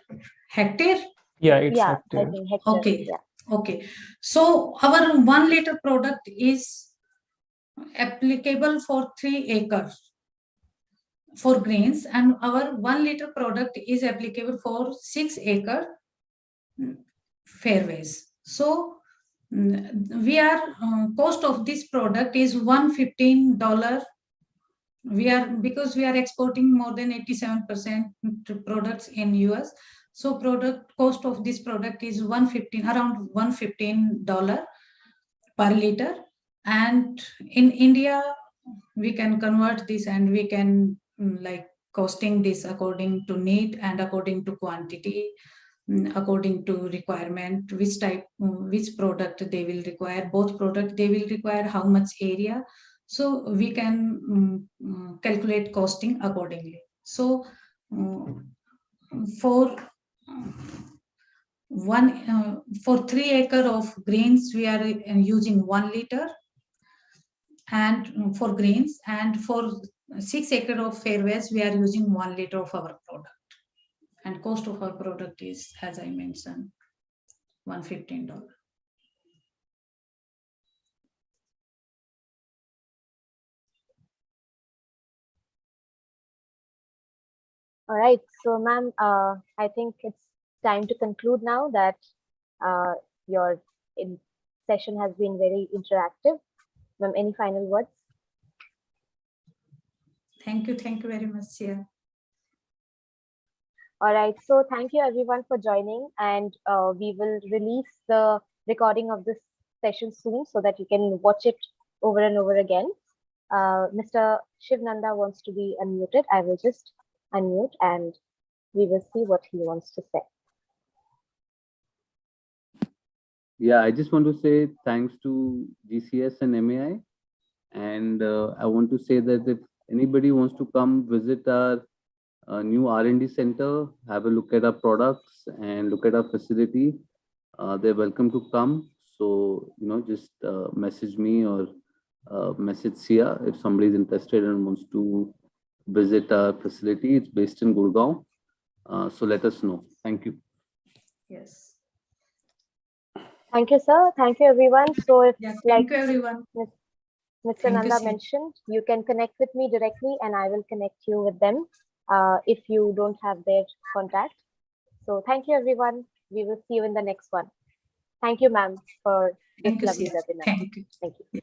hectare? Yeah, it's yeah, hectare. I think hectare. Okay. Yeah. Okay, so our 1 liter product is applicable for 3 acres for grains, and our 1 liter product is applicable for 6-acre fairways. So we are cost of this product is $115. We are, because we are exporting more than 87% to products in US. So product cost of this product is around $115 per liter. And in India, we can convert this and we can like costing this according to need and according to quantity, according to requirement, which product they will require, both product they will require, how much area. So we can calculate costing accordingly. So for for 3 acre of grains, we are using 1 liter, and for grains, and for 6 acre of fairways, we are using 1 liter of our product. And cost of our product is, as I mentioned, $115. All right. So, ma'am, I think it's time to conclude now that your session has been very interactive. Ma'am, any final words? Thank you very much, Sia. All right. So thank you everyone for joining, and we will release the recording of this session soon so that you can watch it over and over again. Mr. Shivnanda wants to be unmuted. I will just unmute and we will see what he wants to say. Yeah, I just want to say thanks to GCS and MAI. And I want to say that if anybody wants to come visit our new R&D center, have a look at our products and look at our facility, they're welcome to come. So, just message me or message Sia if somebody is interested and wants to visit our facility. It's based in Gurgaon. So let us know. Thank you. Yes. Thank you, sir. Thank you, everyone. So if Thank you, everyone. Mr. Nanda mentioned, you can connect with me directly and I will connect you with them if you don't have their contact. So thank you, everyone. We will see you in the next one. Thank you, ma'am, for this lovely webinar. Thank you. Thank you.